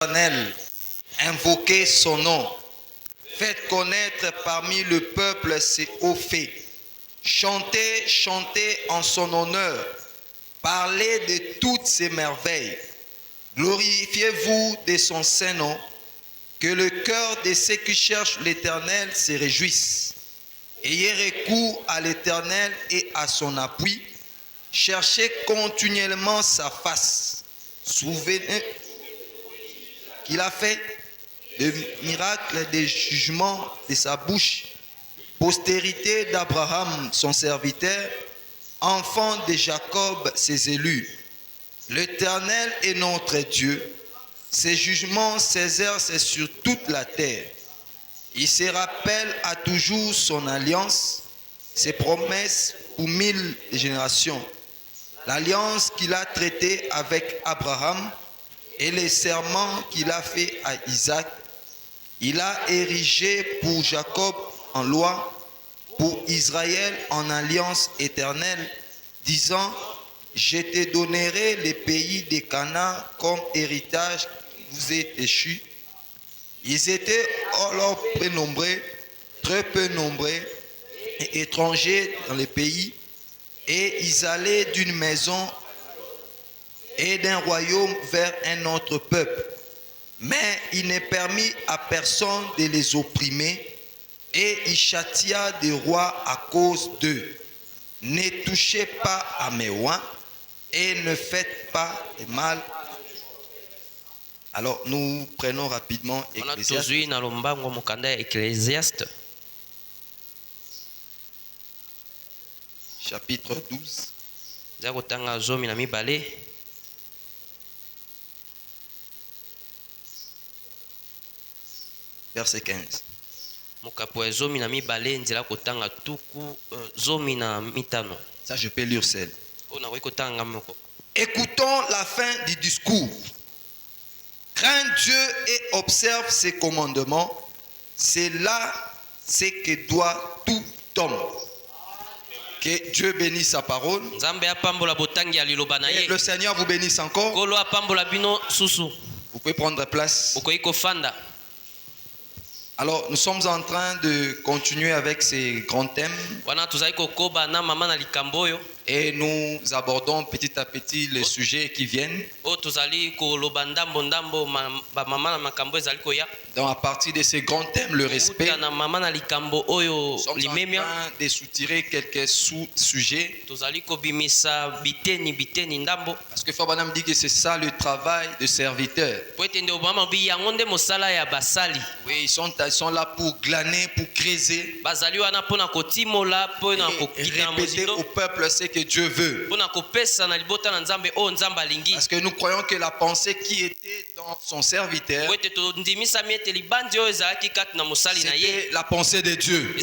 l'Éternel, invoquez son nom. Faites connaître parmi le peuple ses hauts faits. Chantez, chantez en son honneur. Parlez de toutes ses merveilles. Glorifiez-vous de son saint nom. Que le cœur de ceux qui cherchent l'Éternel se réjouisse. Ayez recours à l'Éternel et à son appui. Cherchez continuellement sa face. Souvenez qu'il a fait des miracles, des jugements de sa bouche. Postérité d'Abraham, son serviteur, enfant de Jacob, ses élus. L'Éternel est notre Dieu. Ses jugements s'exercent sur toute la terre. Il se rappelle à toujours son alliance, ses promesses pour 1000 générations. L'alliance qu'il a traitée avec Abraham et les serments qu'il a fait à Isaac. Il a érigé pour Jacob en loi, pour Israël en alliance éternelle, disant: je te donnerai les pays de Canaan comme héritage qui vous est échu. Ils étaient alors peu nombreux, très peu nombreux et étrangers dans les pays, et ils allaient d'une maison et d'un royaume vers un autre peuple. Mais il ne permit à personne de les opprimer, et il châtia des rois à cause d'eux. Ne touchez pas à mes rois, et ne faites pas de mal. Alors nous prenons rapidement Ecclésiaste. Chapitre 12. Verset 15. Ça, je peux lire seul. Écoutons la fin du discours. Crains Dieu et observe ses commandements. C'est là ce que doit tout homme. Que Dieu bénisse sa parole. Et le Seigneur vous bénisse encore. Vous pouvez prendre place. Alors, nous sommes en train de continuer avec ces grands thèmes. Et nous abordons petit à petit les sujets qui viennent. Donc, à partir de ces grands thèmes, le respect, nous sommes en train de soutirer quelques sous-sujets. Parce que Fabanam dit que c'est ça le travail de serviteur. Oui, ils sont là pour glaner, pour creuser. Et répéter au peuple ce que Dieu veut. Parce que nous croyons que la pensée qui était dans son serviteur, c'était la pensée de Dieu.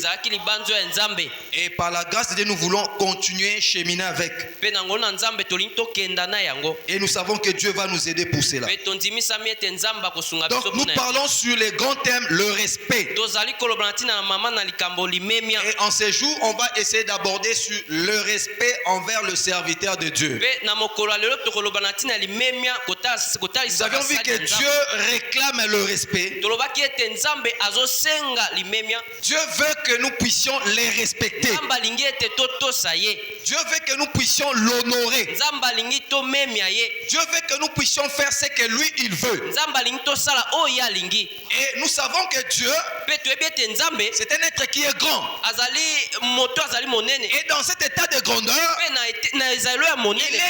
Et par la grâce de Dieu, nous voulons continuer à cheminer avec. Et nous savons que Dieu va nous aider pour cela. Donc nous parlons sur les grands thèmes, le respect. Et en ces jours, on va essayer d'aborder sur le respect envers le serviteur de Dieu. Nous avions vu que Dieu réclame le respect. Dieu veut que nous puissions les respecter. Dieu veut que nous puissions l'honorer. Dieu veut que nous puissions faire ce que lui il veut. Et nous savons que Dieu, c'est un être qui est grand. Et dans cet état de grandeur, il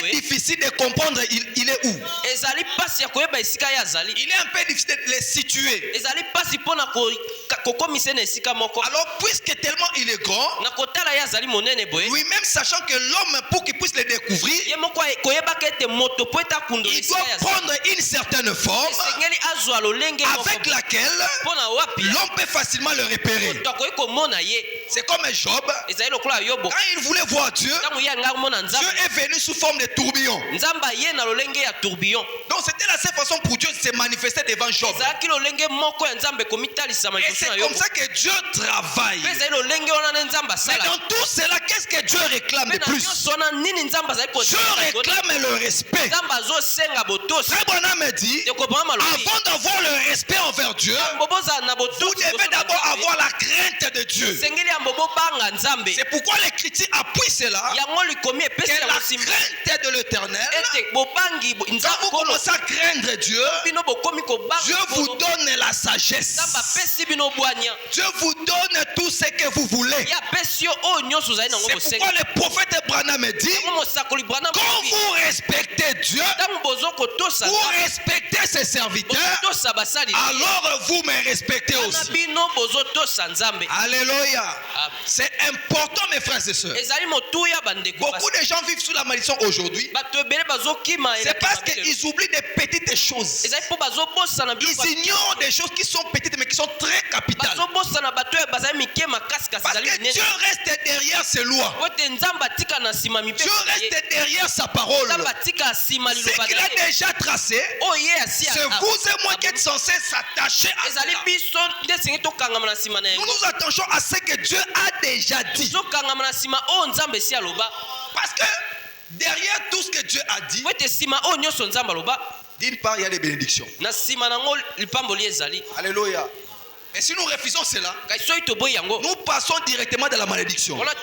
est difficile de comprendre il est où. Il est un peu difficile de les situer. Alors puisque tellement il est grand, lui-même sachant que l'homme, pour qu'il puisse le découvrir, il doit prendre une certaine forme avec laquelle laquelle l'homme peut facilement le repérer. C'est comme Job. Quand il voulait voir Dieu, Dieu est venu sous forme de tourbillon. Donc c'était la seule façon pour Dieu de se manifester devant Job. Et c'est comme ça que Dieu travaille. Mais dans tout cela, qu'est-ce que Dieu réclame de plus? Dieu réclame le respect. Frère Branham me dit, avant d'avoir le respect envers Dieu, vous devez d'abord avoir la crainte de Dieu. C'est pourquoi l'Écriture appuie cela, que la crainte de l'Éternel, quand vous commencez à craindre Dieu, Dieu vous donne la sagesse. Dieu vous donne tout ce que vous voulez. C'est pourquoi le prophète Branham me dit, quand vous respectez Dieu, vous respectez ses serviteurs, alors vous me respectez aussi. Alléluia. C'est important, mes frères et sœurs. Beaucoup de gens vivent sous la malédiction aujourd'hui. C'est parce qu'ils oublient des petites choses. Ils ignorent des choses qui sont petites mais qui sont très capitales. Parce que Dieu reste derrière ses lois. Dieu reste derrière sa parole. Ce qu'il a déjà tracé, c'est vous et moi qui êtes censés s'attacher à cela. Nous nous attachons à ce que Dieu a déjà dit. Parce que derrière tout ce que Dieu a dit, d'une part, il y a des bénédictions. Alléluia. Mais si nous refusons cela, nous passons directement dans la malédiction. La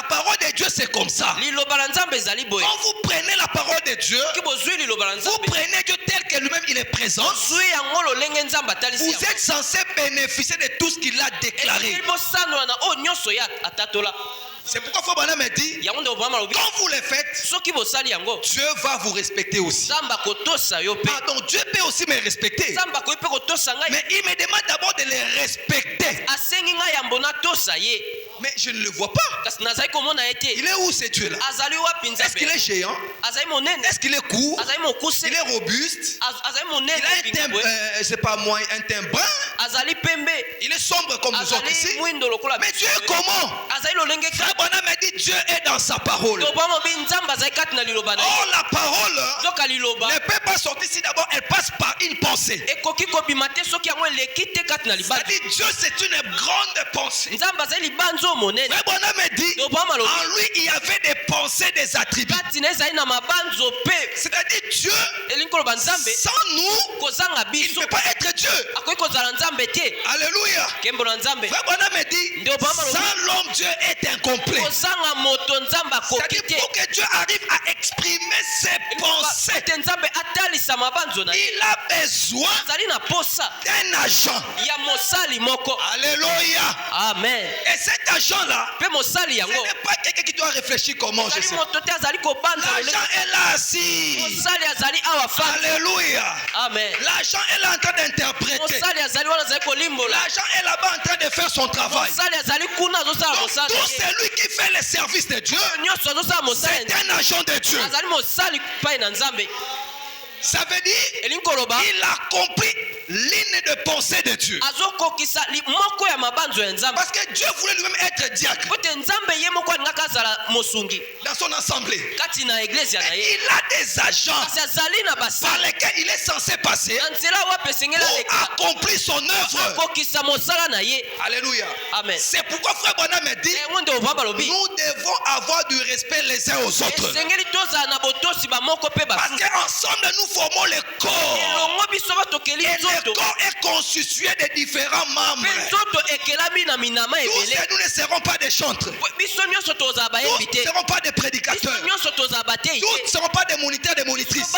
parole de Dieu, c'est comme ça. Quand vous prenez la parole de Dieu, vous prenez Dieu tel que lui-même il est présent. Vous êtes censé bénéficier de tout ce qu'il a déclaré. C'est pourquoi Frère Branham me dit, quand vous le faites, Dieu va vous respecter aussi. Pardon, Dieu peut aussi me respecter. Mais il me demande d'abord de les respecter. Mais je ne le vois pas. Il est où ce Dieu-là? Est-ce qu'il est géant? Est-ce qu'il est court? Il est robuste? Il a un teint, c'est pas moi, un teint brun? Il est sombre comme nous autres ici. Mais Dieu est comment? Frère Branham a dit Dieu est dans sa parole. Oh, la parole ne peut pas sortir si d'abord elle passe par une pensée. C'est-à-dire Dieu c'est une grande pensée. Frère Branham a dit en lui il y avait des pensées, des attributs. C'est-à-dire Dieu sans nous il ne peut pas être Dieu. Alléluia. Frère Branham a dit sans l'homme Dieu est incomplet. C'est-à-dire pour que Dieu arrive à exprimer ses pensées, il a besoin d'un agent. Alléluia. Amen. Et cet agent-là, ce n'est pas quelqu'un qui doit réfléchir comment je sais. L'agent est là assis. Alléluia. Amen. L'agent est là en train d'interpréter. L'agent est là-bas en train de faire son travail. Donc, tout celui qui fait le service de Dieu, c'est un agent de Dieu. Ça veut dire il a compris ligne de pensée de Dieu. Parce que Dieu voulait lui-même être diacre dans son assemblée. Et il a des agents par lesquels il est censé passer pour accomplir son œuvre. Alléluia. Amen. C'est pourquoi Frère Branham me dit nous devons avoir du respect les uns aux autres. Parce qu'ensemble nous formons le corps. Et le corps est constitué de différents membres. Tous nous ne serons pas des chantres. Tous ne seront pas des prédicateurs. Tous ne seront pas des moniteurs, des monitrices.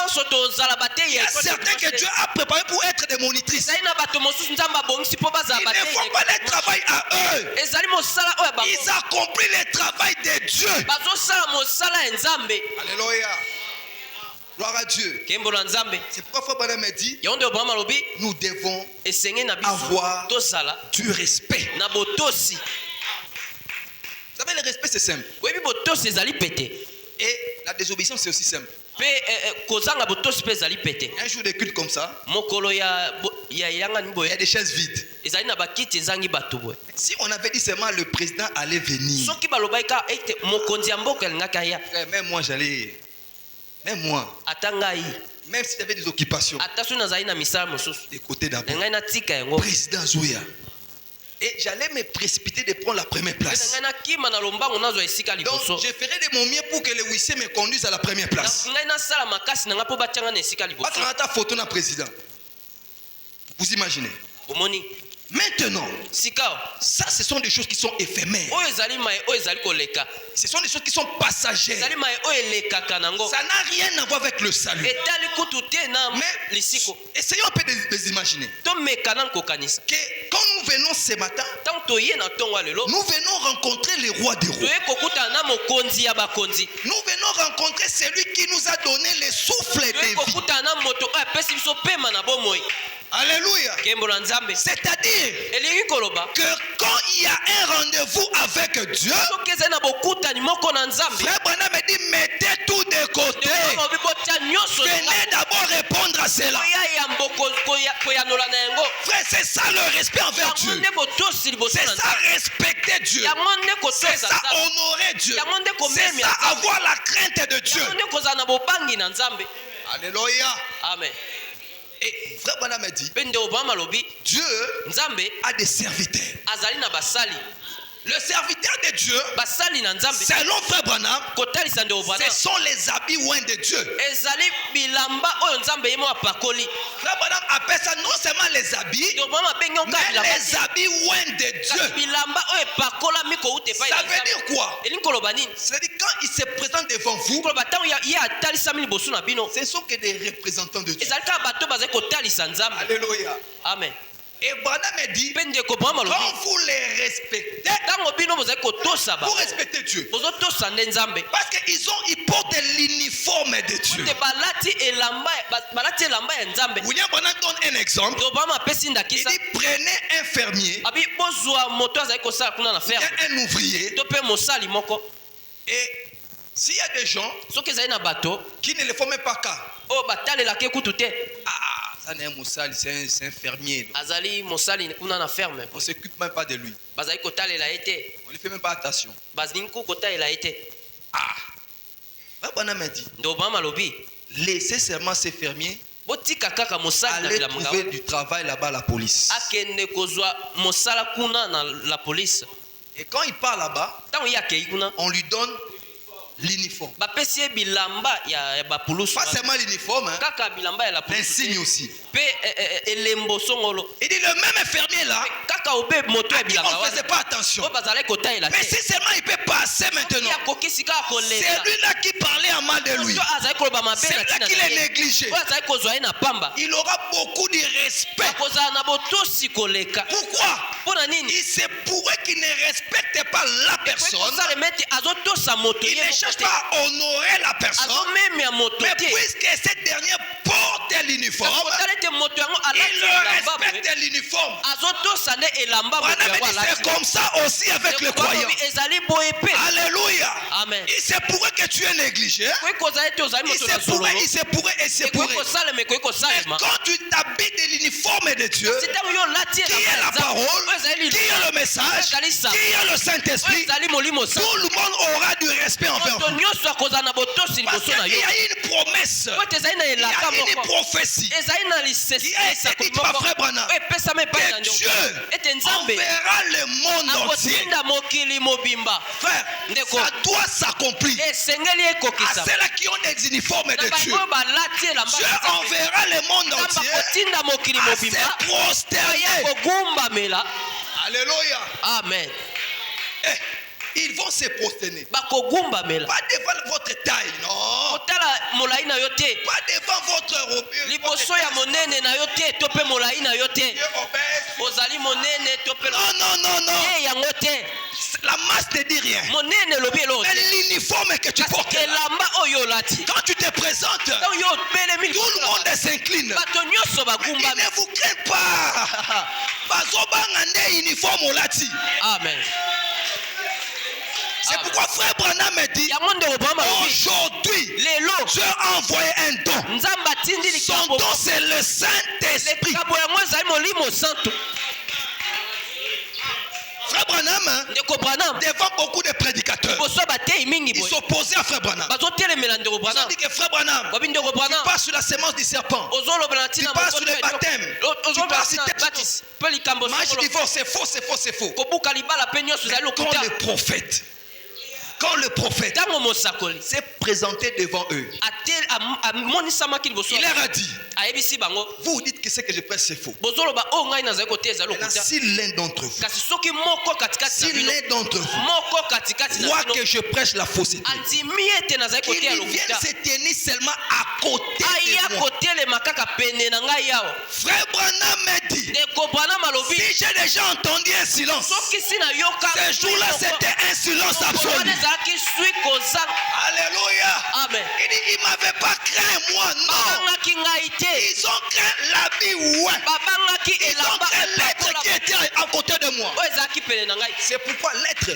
Il y a certains que Dieu a préparés pour être des monitrices. Ils ne font pas le travail à eux. Ils accomplissent le travail de Dieu. Alléluia. Gloire à Dieu. C'est pourquoi Frère Branham me dit nous devons avoir du respect. Vous savez, le respect c'est simple. Et la désobéissance c'est aussi simple. Un jour de culte comme ça, il il y a des chaises vides. Si on avait dit seulement le président allait venir, même moi j'allais, même moi, même si j'avais des occupations, des côtés d'abord, président Zouya, et j'allais me précipiter de prendre la première place. Donc je ferai de mon mieux pour que les huissiers me conduisent à la première place. Photo d'un président. Vous imaginez? Maintenant, ça ce sont des choses qui sont éphémères. Ce sont des choses qui sont passagères. Ça n'a rien à voir avec le salut. Mais essayons un peu de les imaginer. Que quand nous venons ce matin, nous venons rencontrer le roi des rois. Nous venons rencontrer celui qui nous a donné le souffle de vie. Alléluia. C'est-à-dire que quand il y a un rendez-vous avec Dieu, Frère Branham me dit mettez tout de côté. Venez d'abord répondre à cela. Frère, c'est ça le respect envers Dieu. C'est ça respecter Dieu. C'est ça honorer Dieu. C'est ça avoir la crainte de Dieu. Alléluia. Amen. Et Frère Branham me dit, Dieu a des serviteurs. Le serviteur de Dieu, selon Frère Branham, ce sont les habits oints de Dieu. Frère Branham appelle ça non seulement les habits, mais les habits oints de Dieu. Ça veut dire quoi? C'est-à-dire quand il se présente devant vous, ce ne sont que des représentants de Dieu. Alléluia. Amen. Et Branham me dit, quand vous les respectez, vous respectez Dieu. Parce qu'ils portent l'uniforme de Dieu. William Branham donne un exemple. Il dit, prenez un fermier, un ouvrier, et s'il y a des gens qui ne le font même pas cas, ça n'est un moussali, c'est un fermier. On ne s'occupe même pas de lui. On ne lui fait même pas attention. Branham m'a dit, laissez seulement ces fermiers aller trouver du travail là-bas à la police. Et quand il part là-bas, on lui donne l'uniforme. Pas seulement l'uniforme, l'insigne aussi. Il dit le même fermier là, on ne faisait pas attention. Mais si seulement il peut passer maintenant, c'est lui-là qui parlait en mal de lui. C'est là qu'il est négligé. Il aura beaucoup de respect. Pourquoi? Il se pourrait qu'il ne respecte pas la personne. Il ne cherche pas à honorer la personne. Mais puisque cette dernière porte l'uniforme, il respecte l'uniforme. C'est comme ça aussi avec le croyant. Alléluia. Amen. Il se pourrait que tu es négligé. Il se pourrait. Mais quand tu t'habites de l'uniforme de Dieu, qui est la parole, qui est le message, qui est le Saint-Esprit, tout le monde aura du respect envers vous. Parce qu'il y a une promesse, il y a une prophétie qui a été dite par Frère Branham que Dieu enverra le monde entier. Frère, ça doit s'accomplir. À ceux-là qui ont des uniformes de Dieu, Dieu enverra le monde entier à se prosterner. Alléluia. Amen. Ils vont se prosterner. Pas devant votre taille, non. Pas devant votre robe. Non. La masse ne dit rien. Mais l'uniforme que tu portes, quand tu te présentes, tout le monde s'incline. Mais il ne vous craint pas. Amen. C'est pourquoi frère Branham me dit, aujourd'hui, Dieu a envoyé un don. Son don, c'est le Saint-Esprit. Frère Branham, devant beaucoup de prédicateurs, ils s'opposaient à Frère Branham. Ils ont dit que Frère Branham, tu pars sur la sémence du serpent, tu pars sur le baptême, tu pars sur le mariage divorce, c'est faux, c'est faux, c'est faux. Quand le prophète s'est présenté devant eux, il leur a dit, vous dites que ce que je prêche c'est faux. Maintenant, si l'un d'entre vous croit que je prêche la fausseté, qu'il vienne se tenir seulement à côté de moi. Frère Branham m'a dit, si j'ai déjà entendu un silence, ce jour-là c'était un silence absolu. Alléluia. Amen. Il ne m'avait pas craint moi, non. Ils ont craint la vie, ouais. Ils ont craint l'être qui était à côté de moi. C'est pourquoi l'être.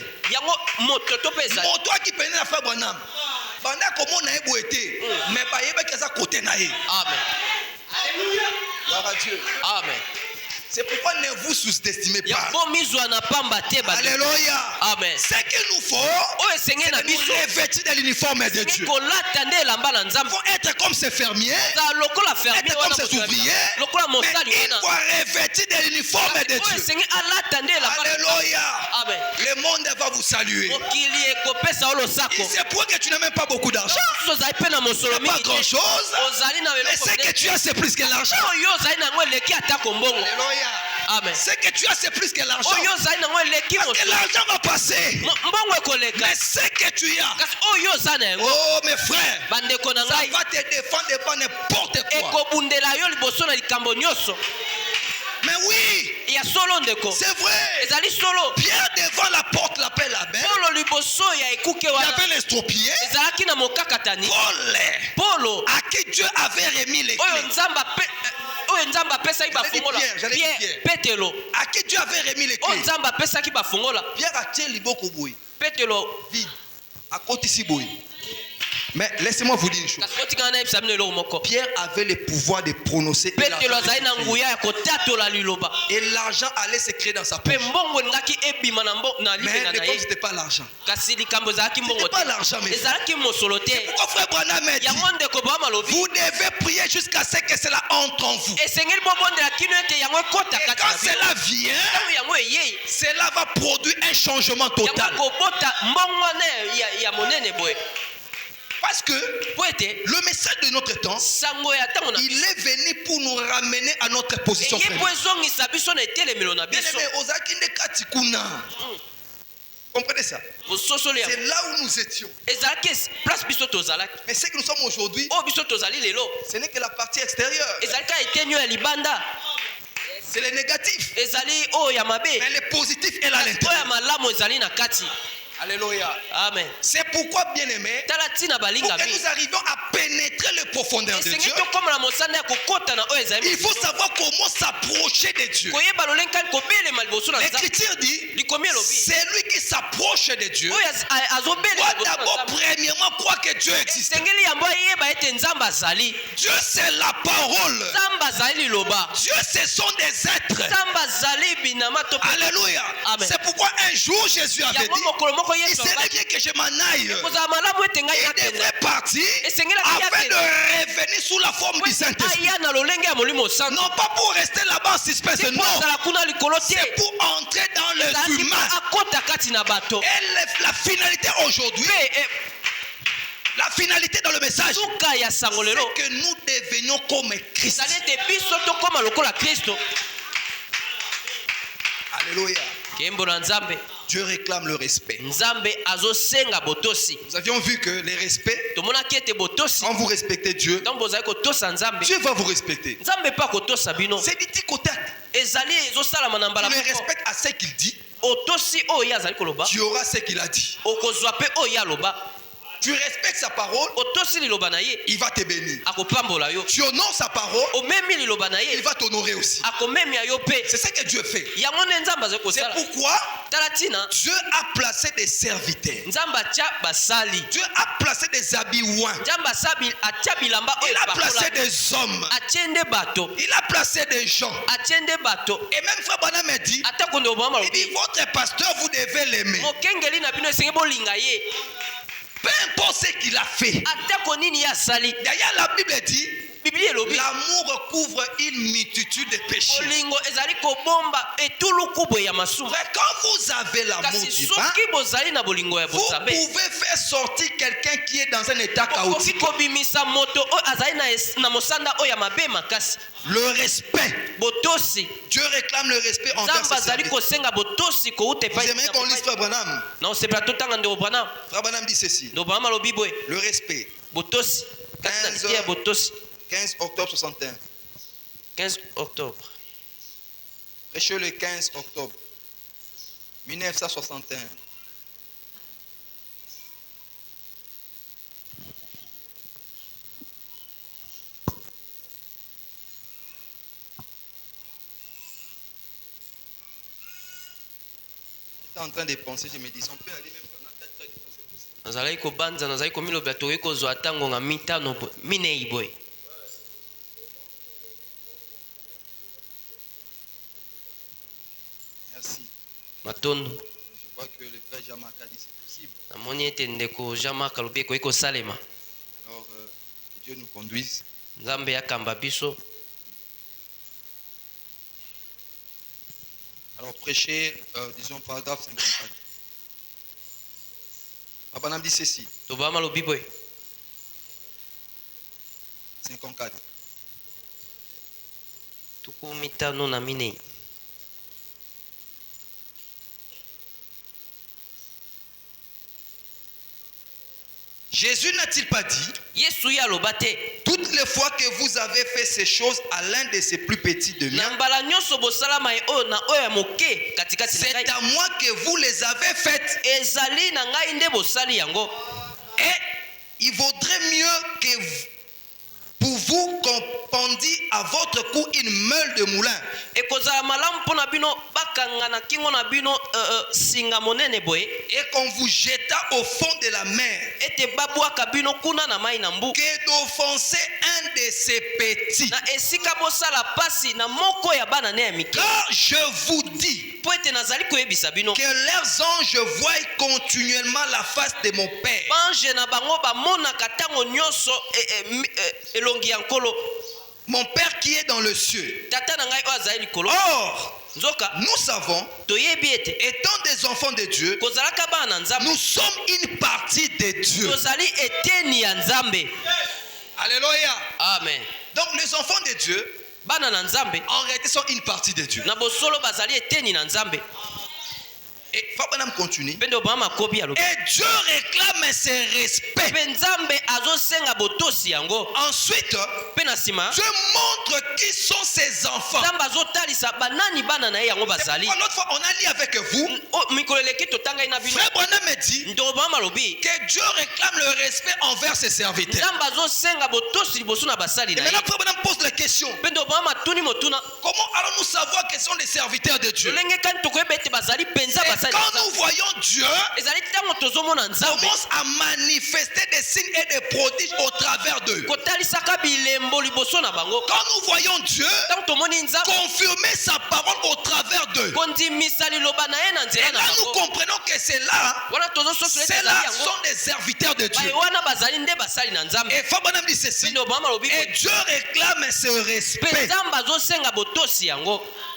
Toi qui pénètre la frère Branham. Pendant comment on a été, mais pas y a à côté naïe. Amen. Alléluia. Gloire à Dieu. Amen. C'est pourquoi ne vous sous-estimez pas. Alléluia. Amen. Ce qu'il nous faut, c'est de nous revêtir de l'uniforme de Dieu. Il faut être comme ces fermiers, être comme ces ouvriers, mais il faut revêtir de l'uniforme de Dieu. Alléluia. Amen. Le monde va vous saluer. C'est pour que tu n'as même pas beaucoup d'argent. Pas grand chose. Mais ce que tu as, c'est plus que l'argent. Alléluia. Amen. Ce que tu as, c'est plus que l'argent. Parce que l'argent va passer. Mais ce que tu as, oh mes frères, ça va te défendre devant n'importe quoi. Mais oui, c'est vrai. Pierre devant la porte l'appelle la belle. Il y avait l'estropié. Paul, à qui Dieu avait remis les clés. Pierre, à qui Dieu avait remis les clés. Pierre a tiré l'iboko boui. Vide. À côté ici boui. Mais laissez-moi vous dire une chose. Pierre avait le pouvoir de prononcer. Et l'argent allait se créer dans sa poche. Mais le problème, c'était pas l'argent. C'était pas l'argent, mais c'est pourquoi frère Branham m'a dit, vous devez prier jusqu'à ce que cela entre en vous. Et quand cela vient, cela va produire un changement total. Parce que le message de notre temps, il est venu pour nous ramener à notre position. Comprenez ça? C'est là où nous étions. Mais ce que nous sommes aujourd'hui, ce n'est que la partie extérieure. C'est le négatif. Mais le positif est à l'intérieur. Alléluia. Amen. C'est pourquoi, bien aimé, pour que nous arrivions à pénétrer le profondeur de Dieu, il faut savoir comment s'approcher de Dieu. L'Écriture dit, c'est lui qui s'approche de Dieu doit d'abord premièrement croire que Dieu existe. Dieu c'est la parole. Dieu ce sont des êtres. Alléluia. C'est pourquoi un jour Jésus avait dit, il serait bien que je m'en aille. Il devrait partir afin de revenir sous la forme du Saint-Esprit. Non pas pour rester là-bas en suspense, non. C'est pour entrer dans le humain. Et la finalité aujourd'hui, la finalité dans le message, c'est que nous devenions comme Christ. Alléluia. Dieu réclame le respect. Nous avions vu que le respect, quand vous respectez Dieu, Dieu va vous respecter. C'est dit côté. Tu le respectes à ce qu'il dit, tu auras ce qu'il a dit. tu respectes sa parole, il va te bénir. Tu honores sa parole, il va t'honorer aussi. C'est ce que Dieu fait. C'est pourquoi Dieu a placé des serviteurs. Dieu a placé des habits-oins. Il a placé des hommes. Il a placé des gens. Et même Frère Branham m'a dit, votre pasteur, vous devez l'aimer. Peu importe ce qu'il a fait. D'ailleurs, la Bible dit, l'amour couvre une multitude de péchés. Quand vous avez l'amour divin, vous pouvez faire sortir quelqu'un qui est dans un état chaotique. Le respect. Dieu réclame le respect envers ses serviteurs. Vous aimez qu'on lise Frère Branham? Frère Branham dit ceci. Le respect. 15 octobre 61. 15 octobre. Prêchez le 15 octobre 1961. J'étais en train de penser, je me dis, on peut aller même pendant 4 heures de temps, c'est possible. Nazalai ko banza nazalai ko milo batoye ko zo atango nga mitano minei boy. Merci. Matondo. Je vois que le frère Jean-Marc a dit c'est possible. Namoni ete ndeko Jean-Marc alobi ko iko salema. Alors que Dieu nous conduise. Nzambe yakamba biso. Alors prêchez, disons paragraphe 54. Abraham dit ceci. 54. Tuku mitano na minei. Jésus n'a-t-il pas dit, toutes les fois que vous avez fait ces choses à l'un de ces plus petits de miens, c'est à moi que vous les avez faites. Et il vaudrait mieux que pour vous qu'on pendit à votre cou une meule de moulin et qu'on vous jeta au fond de la mer que d'offenser un de ces petits. Car je vous dis que leurs anges voient continuellement la face de mon Père. Mon Père qui est dans le cieux. Or, nous savons, étant des enfants de Dieu, nous sommes une partie de Dieu. Alléluia. Amen. Donc les enfants de Dieu, en réalité, sont une partie de Dieu. Et Fabanam continue. Et Dieu réclame ses respects. Ensuite, Dieu montre qui sont ses enfants. L'autre fois, on a lu avec vous. Frère Branham me dit que Dieu réclame le respect envers ses serviteurs. Et maintenant, Frère Branham pose la question. Comment allons-nous savoir quels sont les serviteurs de Dieu? Quand nous voyons Dieu commence à manifester des signes et des prodiges au travers d'eux. Quand nous voyons Dieu confirmer sa parole au travers d'eux. Et là nous comprenons que ceux-là sont des serviteurs de Dieu. Et Fabanam dit ceci. Et Dieu réclame ce respect.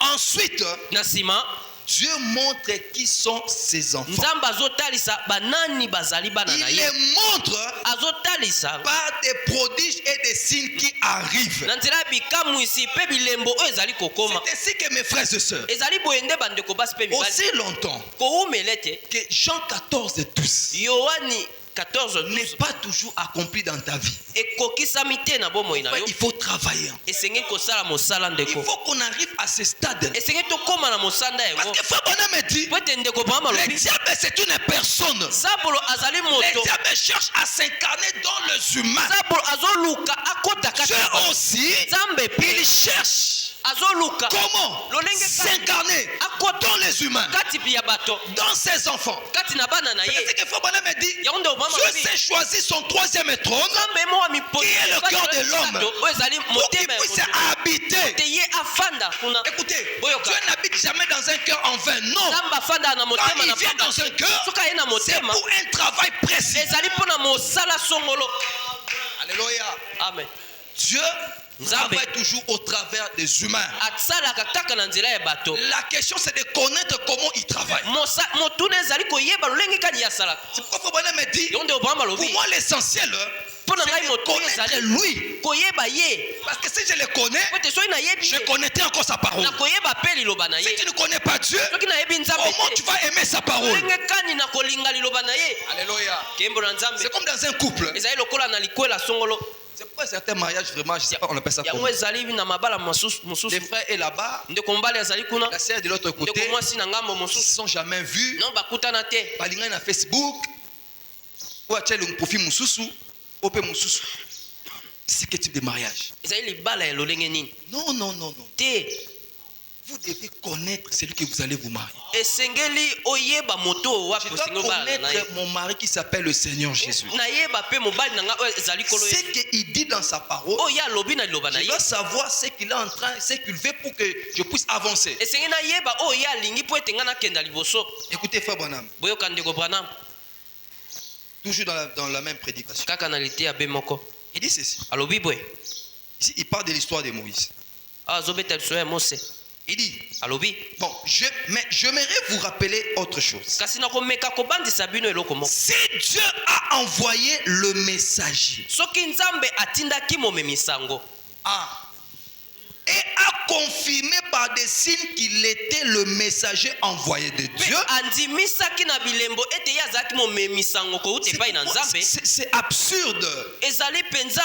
Ensuite, Dieu montre qui sont ses enfants. Il les montre par des prodiges et des signes qui arrivent. C'est ainsi que mes frères et sœurs, aussi longtemps que Jean 14 et 12 14 n'est 12 pas toujours accompli dans ta vie. ekokisami te na bomoi na yo Il faut travailler. esengeli kosala mosala Il ndeko faut qu'on arrive à ce stade. esengeli tokóma na mosanda Parce yango que Frère Branham me dit, po ete ndeko brahma le malobi diable c'est une personne. zabolo azali Le moto diable cherche à s'incarner dans les humains. zabolo azoluka akota kati Dieu ya bato. aussi, nzambe il mpe cherche azoluka comment lolenge s'incarner akota dans les humains, kati ya bato dans ses enfants. kati na bana na C'est ye ce que Frère Branham me dit. yango nde obama Dieu s'est choisi son troisième trône nzambe mo qui est le cœur de l'homme oyo ezali pour qu'il motema ya puisse moto habiter. te ye afanda kuna Écoutez, Boyoka. Dieu n'habite jamais dans un cœur en vain. Non. nzambe afanda na Quand motema il na vient pamba dans un cœur, soki aye na c'est motema pour un travail précis. ezali mpo na mosala songolo Alléluia. amen Dieu Nzambe. travaille toujours au travers des humains. asalaka kaka na nzela ya bato La question c'est de connaître comment il travaille. motuna ezali koyeba lolenge kani asalaka C'est pourquoi Frère Branham me dit, yango nde obama pour lobi moi l'essentiel, mpo na c'est ngai de motuna connaître ezali lui. koyeba ye Parce que si je le connais, po ete soki nayebi je ye connaîtrai encore sa parole. nakoyeba mpe liloba na Si ye tu ne connais pas Dieu, soki nayebi nzambe comment te tu vas aimer sa parole? lolenge kani na kolinga liloba na ye Alléluia. kembo na nzambe C'est comme dans un couple. ezali lokola na likwela songolo C'est pourquoi certains mariages, vraiment, je ne sais pas, on appelle ça yango comment. ezali na mabala Les mosusu frères est là-bas, ndeko mobali azali kuna la sœur de l'autre côté, ndeko mwasi na ngambo ils ne mosusu se sont jamais vus. non bakutana te Balingani na Facebook, ou à tel profil mususu, ou pe mususu. C'est quel type de mariage? ezali libala ya lolenge nini Non, non, non, non. te Vous devez connaître celui que vous allez vous marier. esengeli oyeba moto wapi Je dois osengi obala na ye connaître mon mari qui s'appelle le Seigneur Jésus. nayeba mpe mobali na nga oyo ezali kolo Ce qu'il dit dans sa parole, oyo alobi na liloba na je ye dois savoir ce qu'il est en train, ce qu'il veut pour que je puisse avancer. esengi nayeba oyo ye alingi mpo ete nga nakenda liboso Écoutez, Frère Branham, boyoka ndeko branam toujours dans la même prédication. kaka na lite ya be moko Il dit ceci. alobi boye Ici, il parle de l'histoire de Moïse. awa azobeta liso ya mose Il dit, alobi bon, mais j'aimerais vous rappeler autre chose. kasi nakomeka kobandisa bino eloko moko Si Dieu a envoyé le messager soki nzambe atindaki momemisango et a confirmé par des signes qu'il était le messager envoyé de mpe Dieu, andimisaki na bilembo ete ye azalaki momemisango kouta epai na nzambe c'est absurde. ezali mpenza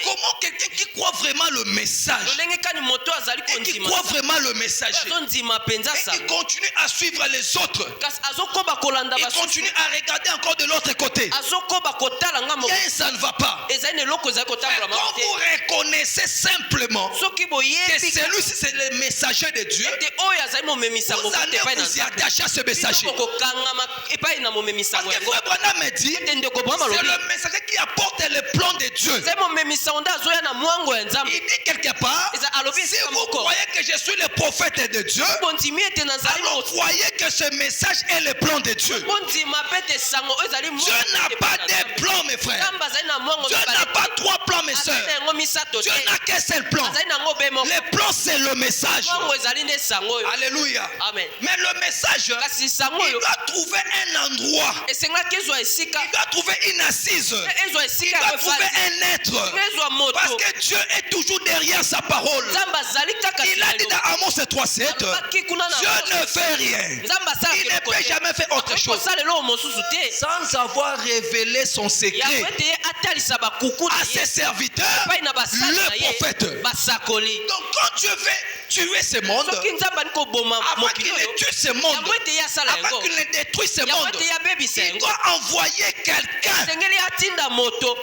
Comment quelqu'un qui croit vraiment le message lolenge kani moto azali et qui kondima croit vraiment le messager azondima mpenza et il sango continue à suivre les autres, kasi azokoba kolanda il basusu continue à regarder encore de l'autre côté, azokoba kotala ngambo et ça ne va pas. ezali na eloko ezali Mais kotambola quand mama te vous reconnaissez simplement soki que boyebi celui-ci c'est le messager de Dieu, ete oyo azali momemisango vous kuta allez epai na vous y nzambe attacher à ce messager. bino kokangama epai na Parce momemisango que yango Frère Branham me dit, ete ndeko brama c'est lobi le messager qui apporte le plan de Dieu. ezali momemisango nde azoya na mwango ya nzambe Il dit quelque part, Eza alobi si esika vous moko croyez que je suis le prophète de Dieu, bondimi ete nazali alors croyez que ce message est le plan de Dieu. bondima mpe ete sango oyo ezali Dieu n'a pas de plan, mes frères. nzambe azali na mwango Dieu n'a pas trois plans, mes azali na soeurs. yango misato Dieu te n'a qu'un seul plan. azali na yango be moko Le plan, c'est le message. mwango ezali nde sango oyo Alléluia. amen Mais le message, kasi sango il oyo doit trouver un endroit. esengaki ezwa esika Il doit trouver une assise. ezwa Il esika doit ya trouver kofandi un être. ezwa moto Parce que Dieu est toujours derrière sa parole. nzambe azali kaka Il a dit dans Amos 3:7, alobaki kuna na Dieu ne fait rien. nzambe asalaka Il ne eloko peut te. jamais faire autre chose akosala eloko mosusu te sans avoir révélé son yango secret ete ye atalisa bakuku na à ye ses serviteurs, epai na basali na le ye prophète. basakoli Donc quand Dieu veut tuer ce monde, soki nzambe ali koboma avant mokili qu'il oyo ne tue ce monde, yango ete ye asala avant yango qu'il ne détruise ce yango monde, ete ye abebisa il yango doit envoyer quelqu'un. esengeli atinda moto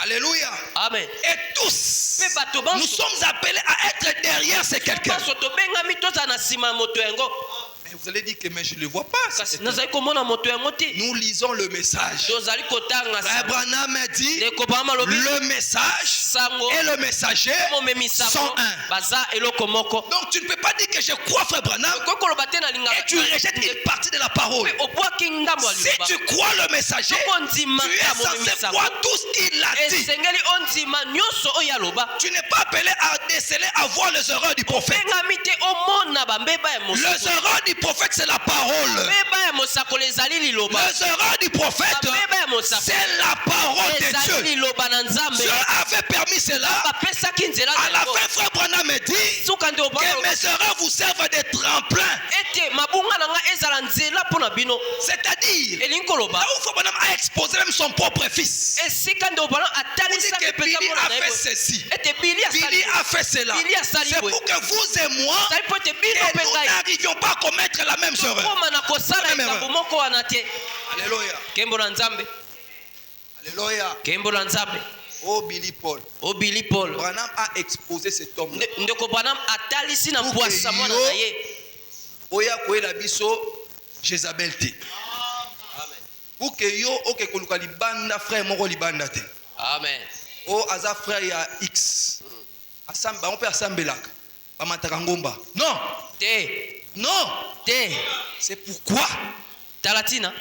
Alléluia. amen Et tous, mpe bato nous banso sommes appelés à être derrière ce quelqu'un. banso tobengami tozala na nsima ya moto yango Mais vous allez dire que mais je ne le vois pas. kasi nazali komona moto yango te Nous lisons le message. tozali kotanga Frère Branham a dit, ndeko brama lobi le message sango et le messager momemisango sont un. baza eloko moko Donc tu ne peux pas dire que je crois Frère Branham okoki koloba te na lingaka et tu rejettes une partie de la parole. mpe obwaki ndambo ya Si liloba tu crois le messager, soko ondima tu es ya censé momemisango croire tout ce qu'il a dit. esengeli ondima nyonso oyo aloba Tu n'es pas appelé à déceler, à voir les erreurs du prophète. bengami te omona bambeba ya Les mosakoli erreurs du prophète, c'est la parole. bambeba ya mosakoli ezali liloba Les erreurs du prophète, bambeba ya mosakoli c'est la parole de ezali Dieu. liloba na nzambe Dieu avait permis cela. bapesaki nzela À na la yango fin, Frère Branham me dit suka ndeko Branham que mes erreurs vous servent de tremplin. ete mabunga na nga ezala nzela mpona bino C'est-à-dire, elingi koloba là où Frère Branham a exposé même son propre fils. esika ndeko Branham Vous dites atalisaki que mpenza Billy mwana a na ye fait boye. ceci. ete Billy Billy a fait cela. Billy asali C'est boye. pour que vous et moi, ezali mpo ete bino que mpe nous ngai n'arrivions pas à commettre la même erreur. tokóma na kosala Même likambo erreur. moko wana te. Alléluia. Kembo na nzambe, Alléluia. kembo na nzambe. Oh Billy Paul. O Billy Paul, Branham a exposé cet homme. ndeko Branham atalisi na Pour que pwasa mwana yo- na ye. Oya koyela biso Jézabel te. Pour que yo oke koluka libanda frère moko libanda te. Amen. O aza frère ya X. Asamba on peut asambelaka. Ba mataka ngomba. Non, Te, non. te. C'est pourquoi Talatina,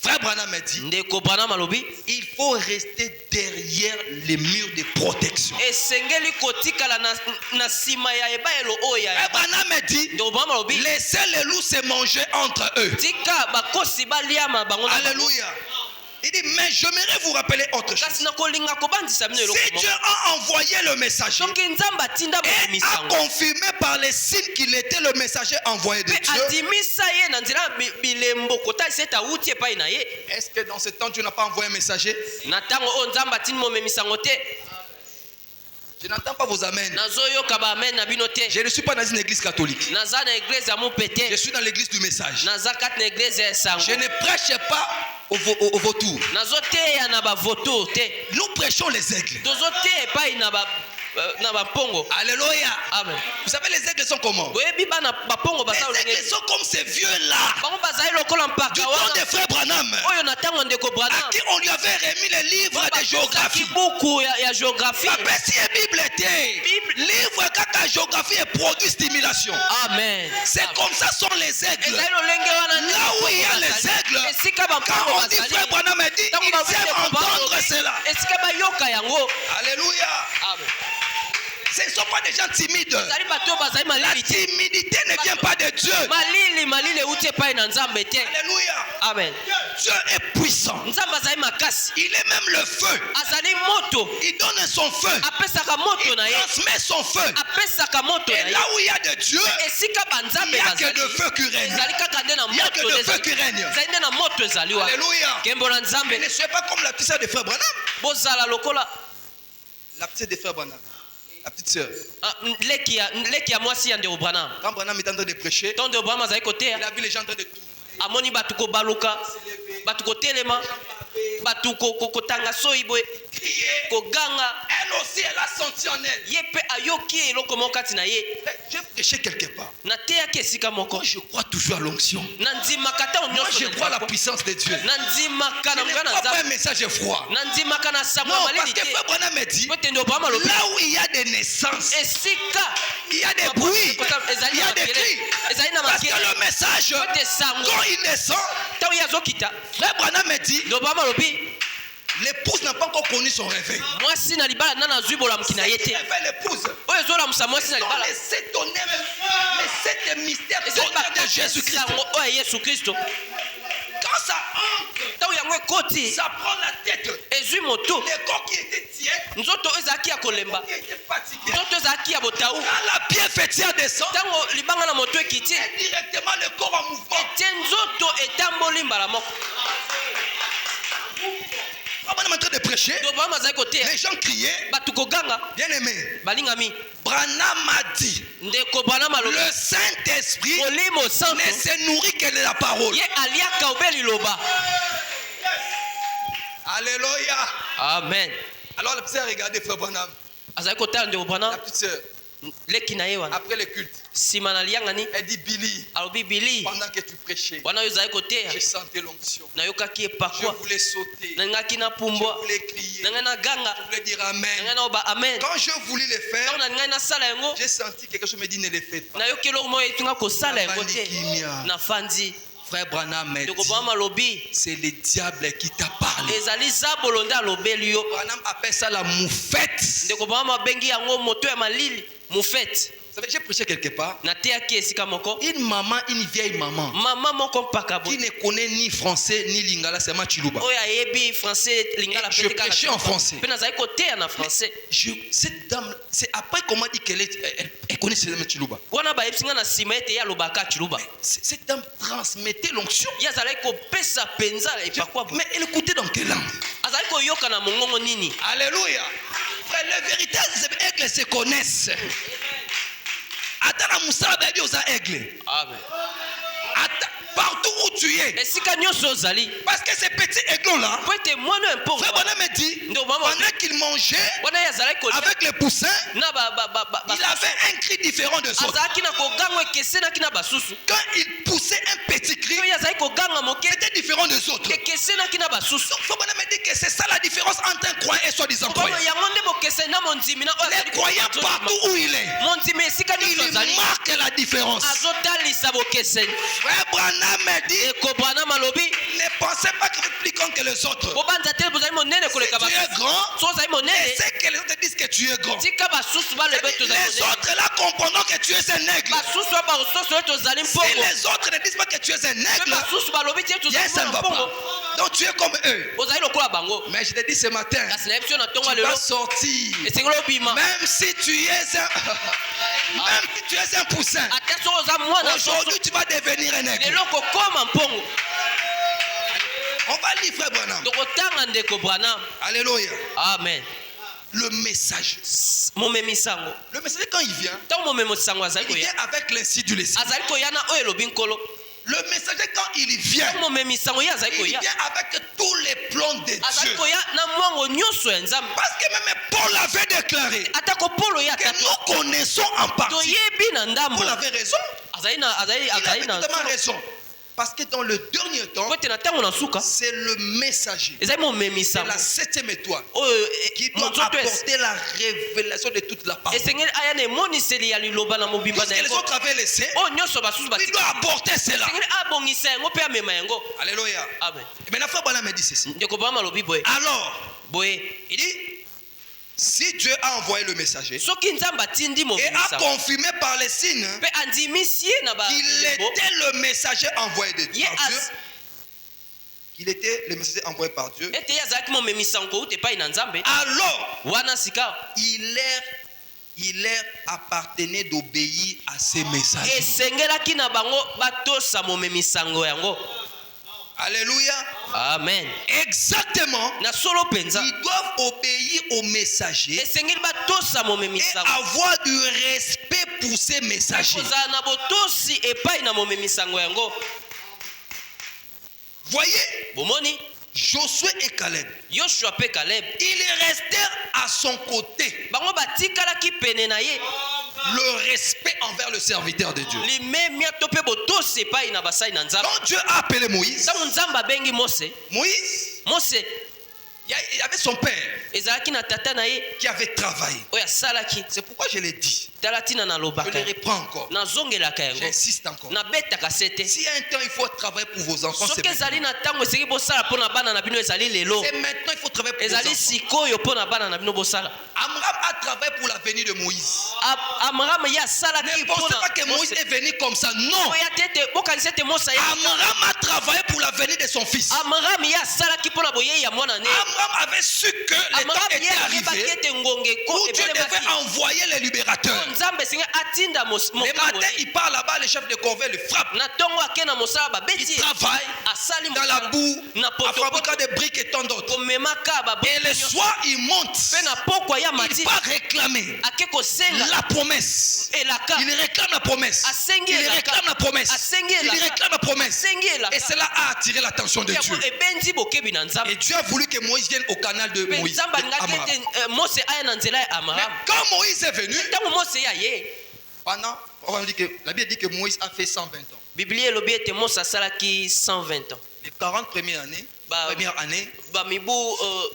frère Branham m'a dit ndeko Branham alobi, il faut rester derrière les murs de protection. esengeli kotikala na sima ya ebayelo oyo ya. Frère Branham m'a dit Ndeko Branham alobi, laissez les loups se manger entre eux. tika bakosi baliama bango na bango. Alléluia. Il dit mais j'aimerais vous rappeler autre chose. Kasi nakolinga kobandisa bino eloko Si moko. Dieu a envoyé le messager Soki nzambe atinda et a misango confirmé par les signes qu'il était le messager envoyé de mpe Dieu, adimisa ye na nzela bilembo kotalisa ete awuti epai na ye. est-ce que dans ce temps Dieu n'a pas envoyé un messager? Na ntango oyo nzambe atindi momemisango te. Je n'entends pas vos amens. nazoyoka baamen na bino te. Je ne suis pas dans une église catholique. naza na eglise ya mope Je te. suis dans l'église du message. naza kati na eglise ya esango. Je ne prêche pas au vautour. nazoteya na bavotour te. Nous prêchons les aigles. tozoteya epai na bampongo. Alléluia. Amen. Vous savez les aigles sont comment? boyebi bana bampongo baza Les aigles olenge sont comme ces vieux-là bango bazali lokola du mpaka temps wana des frères Branham oyo na ntango ndeko à Branham qui on lui avait remis les livres de géographie. buku ya géographie. Bapesi et Bible était. Livre kaka géographie et produit stimulation. Amen. C'est comme ça sont les aigles. ezali lolenge wana nde Là où il y a bampongo les bazali. aigles, esika quand bampongo on dit bazali frère Branham a dit, ntango ils babi savent ndeko Branham entendre olobi, cela. esika bayoka yango. Alléluia. Amen. Ce ne sont pas des gens timides. ezali bato oyo bazali La malili te. timidité ne vient pas de Dieu. malili euti epai na nzambe te. Alléluia. Amen. Dieu est puissant. nzambe azali makasi, Il est même le feu. azali moto, Il donne son feu. apesaka moto Il na ye, transmet son feu. apesaka moto Et na ye. là où il y a de Dieu, esika il banzambe n'y a que bazali de feu qui règne. ezali kaka nde na Il n'y a que moto de feu qui règne. ezali nde na moto ezali wa. Alléluia. kembo na Mais nzambe ne soyez pas comme la petite sœur de frère Branham. bozala lokola La petite sœur de frère Branham. La petite sœur. leki ya mwasi ya ndeko Branham. Quand Branham est en train de prêcher, to ndeko Branham azali il koteya, a vu les gens en train de tourner. amoni bato kobaluka, bato kotelema, bato kotanga soyi boye, Crier. koganga. Elle aussi, elle a senti en elle. ye mpe ayoki eloko moko kati na ye. J'ai prêché quelque part. nateyaki esika moko. Moi, je crois toujours à l'onction. nandimaka ntango Moi, nyonso je na crois à la likambo. puissance de Dieu. nandimaka na Je ne ngai na crois pas un nzambe. message froid. nandimaka na sango Non, ya parce maleli que te. frère Branham me dit, po ete ndeko Branham alobi là où il y a des naissances, esika il y a des bruits, ezali il y na a des makele, cris. ezali na Parce que makele. le message, po ete sango quand il descend, ntango ye azokita, frère Branham me dit, ndeko Branham alobi l'épouse n'a pas encore connu son réveil. mwasi na libala nana azwi bolamuki na ye Qui te. réveille l'épouse? oyo ezolamusa mwasi na Dans libala les sept tonnerres, les sept mystères ezali tonnerres de Jésus-Christ. sango oyo ya yesu kristo. Quand ça entre, ntango yango ekoti ça prend la tête. ezwi moto, Le corps qui était tiède, nzoto oyo ezalaki ya kolemba, qui était fatigué. nzoto ezalaki ya botaou. Quand la pierre fêtière descend, ntango libanga na moto ekiti, et directement le corps en mouvement. etie nzoto etamboli mbala moko. Quand on est en train de prêcher, ndeko Branham azali koteya, les gens criaient, bato koganga, bien aimé, balingami. Branham a dit, ndeko Branham alobi le Saint-Esprit molimo ne santo se nourrit que de la parole. ye aliaka obe liloba. Alléluia. Amen. Alors la petite sœur a regardé frère Branham. azali kotala ndeko La Branham petite sœur, leki na ye wana, après le culte, nsima na liangani elle dit Billy, alobi bili pendant que tu prêchais, wana oyo ezali koteya, j'ai senti l'onction. nayokaki Je epakwa, voulais sauter. nangaki na Je pumbwa, voulais crier. nangai na ganga, Je voulais dire nangai Amen. na oba amen. Quand je voulais le ntango faire, na ngai nasala yango, j'ai senti quelque chose me dit ne le faites pas. nayoki eloko moko etunga kosala yango te, Kimia. nafandi. Frère Branham m'a ndeko dit, Branham alobi c'est le diable qui t'a parlé. ezali zabolo nde alobeli yo. Branham appelle ça la moufette. ndeko Branham abengi yango moto ya malili mufete. Vous savez, j'ai prêché quelque part. nateyaki esika moko Une maman, une vieille maman, mama moko mpaka qui boye ne connaît ni français ni lingala, seulement Chiluba. oyo ayebi français lingala Je prêchais en français. mpe nazali koteya na français Cette dame, c'est après qu'on m'a dit elle connaît seulement Chiluba. wana bayebisi nga na nsima ete ye alobaka chiluba Cette dame transmettait l'onction. ye azalaki kopesa mpenza epakwa boye Mais elle écoutait dans quelle langue? azalaki koyoka na mongongo nini Alléluia. Frère, les véritables aigles se connaissent. Attends, la moussala, baby, aux aigles. amen Partout où tu es. esika nyonso ozali Parce que ces petits aiglons-là, po ete mwana oyo mpo Frère Bonhomme me dit, Ndio, maman. pendant qu'il mangeait wana ye azalaki kolia avec les poussins, na il avait un cri différent de autres. azalaki na koganga ekesenaki na basusu Quand il poussait un petit cri, oyo azalaki koganga moke c'était différent des autres. ekesenaki na basusu Donc, Frère Bonhomme me dit que c'est ça la différence entre un croyant et soi-disant komo croyant. yango nde bokeseni na mondimi na oyo Les azali croyants partout où il est, mondimi esika nyonso il azali marque la différence. azotalisa bokeseni Frère Branham me dit, ekobwana malobi ne pensez pas que vous êtes plus grand que les autres. bobanza te bozali monene koleka Tu es basusu grand, so ozali et monene c'est que les autres disent que tu es grand. tika basusu balobi ete ozali Les monene autres là comprendront que tu es un aigle. basusu oyo basoso ete ozali Si mpongo les autres ne disent pas que tu es un mpe aigle, basusu balobi ti ete bien, ozali ça ne mwana va mpongo pas. Donc tu es comme eux. ozali lokola bango Mais je te dis ce matin, kasi nayebi so na ntongo ya tu lelo vas sortir. esengeli obima Même si tu es un, même si tu es un poussin, ata soki oza mwana aujourd'hui tu vas devenir un aigle. lelo kokoma mpongo On va lire frère Branham. tokotanga ndeko branam Alléluia. amen Le message. momemi sango Le messager quand il vient, ntango momemi sango azali il vient koya avec l'insigne du Seigneur. azali koya na oyo elobi nkolo Le messager quand il vient, ntango momemi sango ye azali il koya vient avec tous les plans de azali Dieu. koya na mwango nyonso ya nzambe Parce que même Paul avait déclaré atako polo ye que atatu nous connaissons en partie. toyebi na ndambo Paul avait raison. azali na azali Il avait azali na totalement raison. Parce que dans le dernier temps, po ete na ntango na suka c'est le messager. ezali momemi C'est sango la 7e étoile oyo qui doit mozoto apporter la révélation de toute la parole. esengeli aya na emoniseli ya liloba na Tout mobimba ce na que les yango autres avaient laissé, oyo nyonso basusu il batikeli doit apporter cela. esengeli abongisa yango mpe amema yango Alléluia. amen Et maintenant, Frère Branham me dit ceci. ndeko bama malobi boye Alors, boye il dit, si Dieu a envoyé le messager soki nzambe atindi et momemi a sango confirmé par les signes mpe andimisi ye na qu'il balembo était le messager envoyé de ye par Dieu, qu'il était le messager envoyé par Dieu, ete ye azalaki momemi sango kouta epai na nzambe alors wana sika il leur appartenait d'obéir à ces messagers. esengelaki na bango batosa momemi sango yango Alléluia. amen Exactement. na solo mpenza Ils doivent obéir aux messagers esengeli batosa momemi et sango avoir du respect pour ces messagers. kozala na botosi epai na momemi sango yango Voyez, bomoni Josué et Caleb, yoshua mpe kaleb ils restèrent à son côté. bango batikalaki pene na ye Le respect envers le serviteur de Dieu. limemia to mpe botosi epai na basali na nzambe Quand Dieu a appelé Moïse, ntango nzambe abengi mose Moïse, il y avait son père ezalaki na tata na ye qui avait travaillé. oyo asalaki C'est pourquoi je l'ai dit. tala ntina Je nalobaka le reprends encore. nazongelaka yango J'insiste encore. nabetaka sete S'il y a un temps, il faut travailler pour vos enfants. C'est soki ezali maintenant. na ntango esengeli bosala mpo na bana na bino ezali lelo C'est maintenant, il faut travailler pour vos ezali enfants. sikoyo mpo na bana na bino bosala Amram a travaillé pour la venue de Moïse. amram ye asalaki Ne mpo pensez na pas que Moïse est venu comme ça. Non. oya te ete bokanisa ete mosa ye Amram a travaillé pour la venue de son fils. amram ye asalaki mpo na boyei ya mwana ne Amram avait su que le temps amram ye était ayebaki arrivé ete ngonge où Dieu devait ebelemaki envoyer les libérateurs. nzambe esengi atinda Le mokambo matin, il part là-bas, le chef de corvée le frappe. na ntongo ake na mosala Il babeti travaille asali dans la boue, na en poto fabriquant des briques et tant d'autres. komemaka Et le soir, il monte. mpe na pokwa ya Il matiti part réclamer ake kosenga la promesse. elaka Il réclame la promesse. Asengi Il elaka. réclame la promesse. Asengi Il elaka. réclame la promesse. asengi elaka Et cela a attiré l'attention de Dieu. yango ebendi bokebi na Et nzambe Dieu a voulu que Moïse vienne au canal de mpe Moïse. nzambe alingaki Amram. ete mose aya na nzela ya Mais amram quand Moïse est venu, ntango mose ye aye on va dire que la Bible dit que Moïse a fait 120 ans. biblia elobi ete mose asalaki 120 ans Les 40 premières années, bamibu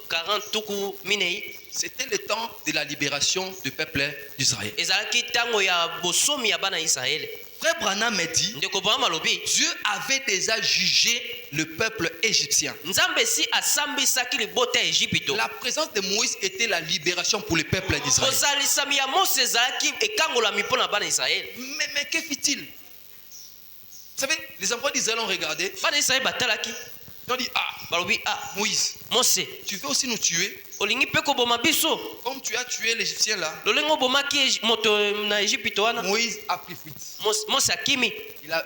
40 tuku minei c'était le temps de la libération du peuple d'Israël. ezalaki ntango ya bosomi ya bana ya israele Frère Branham me dit, ndeko branham alobi Dieu avait déjà jugé le peuple égyptien. nzambe si asambisaki libota ya Ejipito. La présence de Moïse était la libération pour le peuple d'Israël. kozalisami ya Mose ezalaki ekangolami mpo na bana Israël. Mais que fit-il? Vous savez, les enfants d'Israël ont regardé. Bana Israël batalaki. Ils ont dit, ah, balobi Moïse, Mose tu veux aussi nous tuer? olingi mpe koboma biso Comme tu as tué l'Égyptien là. lolenge obomaki moto na Ejipito wana. Moïse a pris fuite. Mose akimi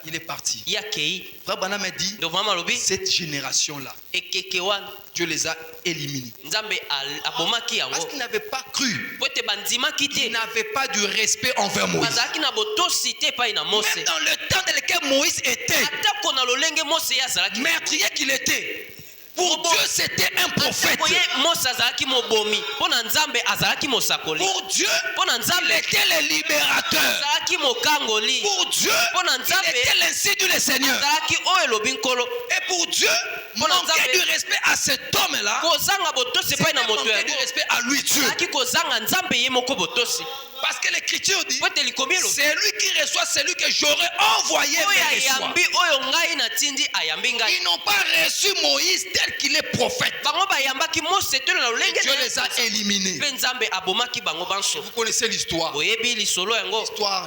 Il est parti. ye akei. Frère Branham a dit, ndo mama alobi cette génération-là, ekeke wana Dieu les a éliminés. nzambe abomaki Parce yango qu'ils n'avaient pas cru. po ete bandimaki Ils te n'avaient pas du respect envers Moïse. bazalaki na botosi te epai na Mose. Même dans le temps dans lequel Moïse était, atako na lolenge Mose ye azalaki meurtrier qu'il était, pour Dieu c'était un prophète. atako ye Mose azalaki mobomi mpo na nzambe azalaki mosakoli Pour Dieu, mpo na il nzambe était le libérateur. azalaki mokangoli Pour Dieu, Mpo na il Nzambe, était l'insigne du Seigneur. azalaki oyo elobi nkolo. Et pour Dieu, Mpo na manquer Nzambe, du respect à cet homme-là, kozanga botosi epai na c'était moto manquer du yango respect à lui, Dieu. azalaki kozanga nzambe ye moko botosi. Parce que l'Écriture dit, po ete likomi elobi c'est lui qui reçoit celui que j'aurais envoyé oyo vers les soirs. ayambi oyo ngai natindi ayambi ngai. Ils n'ont pas reçu Moïse tel qu'il est prophète. bango bayambaki Mose telo na lolenge Dieu les a éliminés. mpe nzambe abomaki bango banso. Vous connaissez l'histoire. boyebi lisolo yango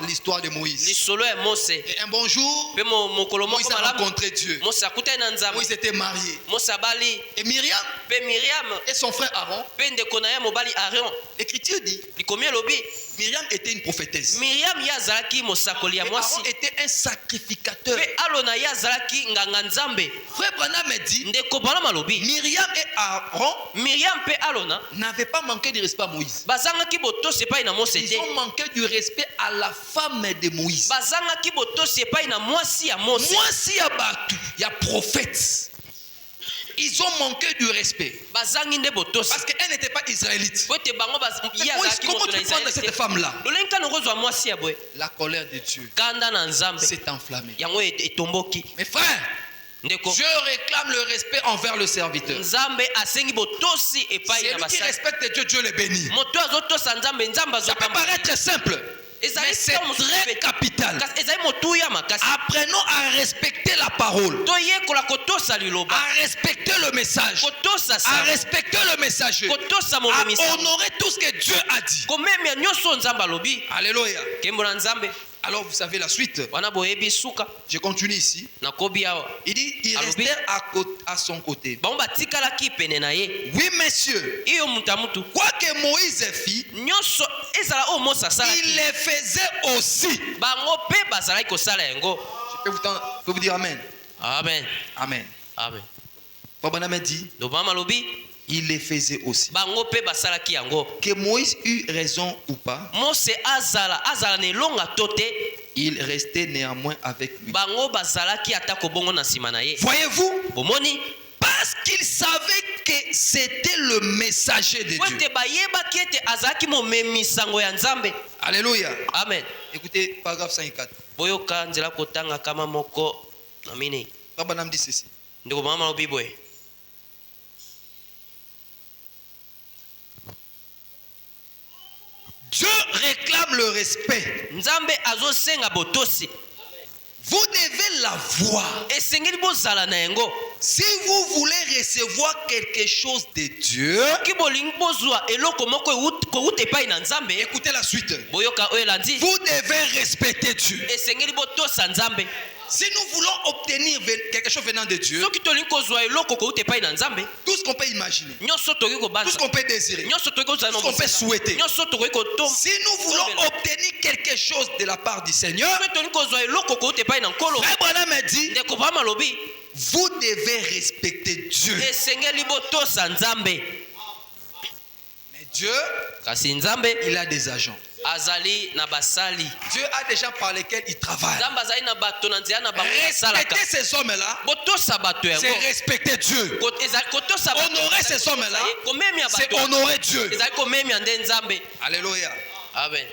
L'histoire de Moïse. lisolo ya Mose. Et un bon jour, mpe mokolo moko Moïse a malamu rencontré Dieu. Mose akutani na nzambe. Moïse était marié. Mose abali Et Myriam mpe Miriam et son frère Aaron, mpe ndeko na ye mobali Aaron. l'Écriture dit, likomi elobi Myriam était une prophétesse. Miriam ye azalaki mosakoli ya Et mwasi Aaron était un sacrificateur. mpe alona ye azalaki nganga nzambe. Frère Branham a dit, ndeko Branham alobi Myriam et Aaron Miriam mpe alona n'avaient pas manqué de respect à Moïse. bazangaki botosi epai na Mose Ils te ont manqué du respect à la femme de Moïse. bazangaki botosi epai na mwasi ya Mose. Moi, s'il y a Batou, il y a prophète. Ils ont manqué du respect. bazangi nde botosi Parce qu'elle n'était pas israélite. po ete bango ye Moïse, azalaki comment moto na tu prends de Israeli cette te. femme-là? lolenge kani okozwa mwasi ya boye La colère de Dieu kanda na nzambe s'est enflammée. yango etomboki. Mes frères, ndeko Dieu réclame le respect envers le serviteur. nzambe asengi botosi epai C'est na lui qui basali. respecte Dieu, Dieu le bénit. moto azotosa nzambe nzambe Ça peut azokamba. paraître simple, mais ezali c'est très capital. kasi ezali motuya makasi. Apprenons à respecter la parole, toyekola kotosa liloba à respecter le message, kotosa à sa respecter le messager, kotosa à momemisa honorer tout ce que Dieu a dit. komemia nyonso nzambe alobi Alléluia. kembo na nzambe. Alors vous savez la suite. wana boyebi suka Je continue ici. nakobi awa Il dit, ils Alobi. restèrent à son côté. bango batikalaki pene na ye. Oui, messieurs, iyo mutu ya mutu quoi que Moïse fit, nyonso ezala oyo Mose il asalaki les faisait aussi. bango mpe bazalaki kosala yango. Je peux vous dire Amen. amen Amen. amen. Papa dit, lobama alobi il les faisait aussi. bango mpe basalaki yango. Que Moïse eut raison ou pas, Mose azala na elonga to te il restait néanmoins avec lui. bango bazalaki atako bongo na nsima na ye. Voyez-vous, bomoni parce qu'il savait que c'était le messager de po Dieu. ete bayebaki ete azalaki momemisango ya nzambe. Alléluia. amen. Écoutez, paragraphe 54. boyoka nzela kotanga kama moko na minei. Papa dit ceci. ndeko mama lobi boye Dieu réclame le respect. nzambe azosenga botosi. Vous devez la voir. esengeli bozala na yango. Si vous voulez recevoir quelque chose de Dieu, soki bolingi bozwa eloko moko kowuta epai na nzambe. écoutez la suite. boyoka oyo elandi. Vous devez respecter Dieu. esengeli botosa nzambe. Si nous voulons obtenir quelque chose venant de Dieu, soki tolingi kozwa eloko kowuta epai na nzambe. tout ce qu'on peut imaginer, nyonso tokoki tout ce kobanza. qu'on peut désirer, nyonso tokoki kozala tout ce qu'on peut souhaiter. nyonso tokoki kotomba. Si nous voulons obtenir quelque chose de la part du Seigneur, soki tolingi kozwa eloko kowuta epai na nkolo. Frère Branham a dit, ndeko bama lobi vous devez respecter Dieu. esengeli botosa nzambe. Mais Dieu, kasi nzambe il a des agents. azali na basali. Dieu a des gens par lesquels il travaille. nzambe azali na bato na nzela na bango basalaka. Respecter ces hommes-là, botosa bato yango. c'est respecter Dieu. kotosa bato. Honorer ces hommes-là, komemia c'est bato. honorer Dieu. ezali komemia nde nzambe. Alléluia. amen.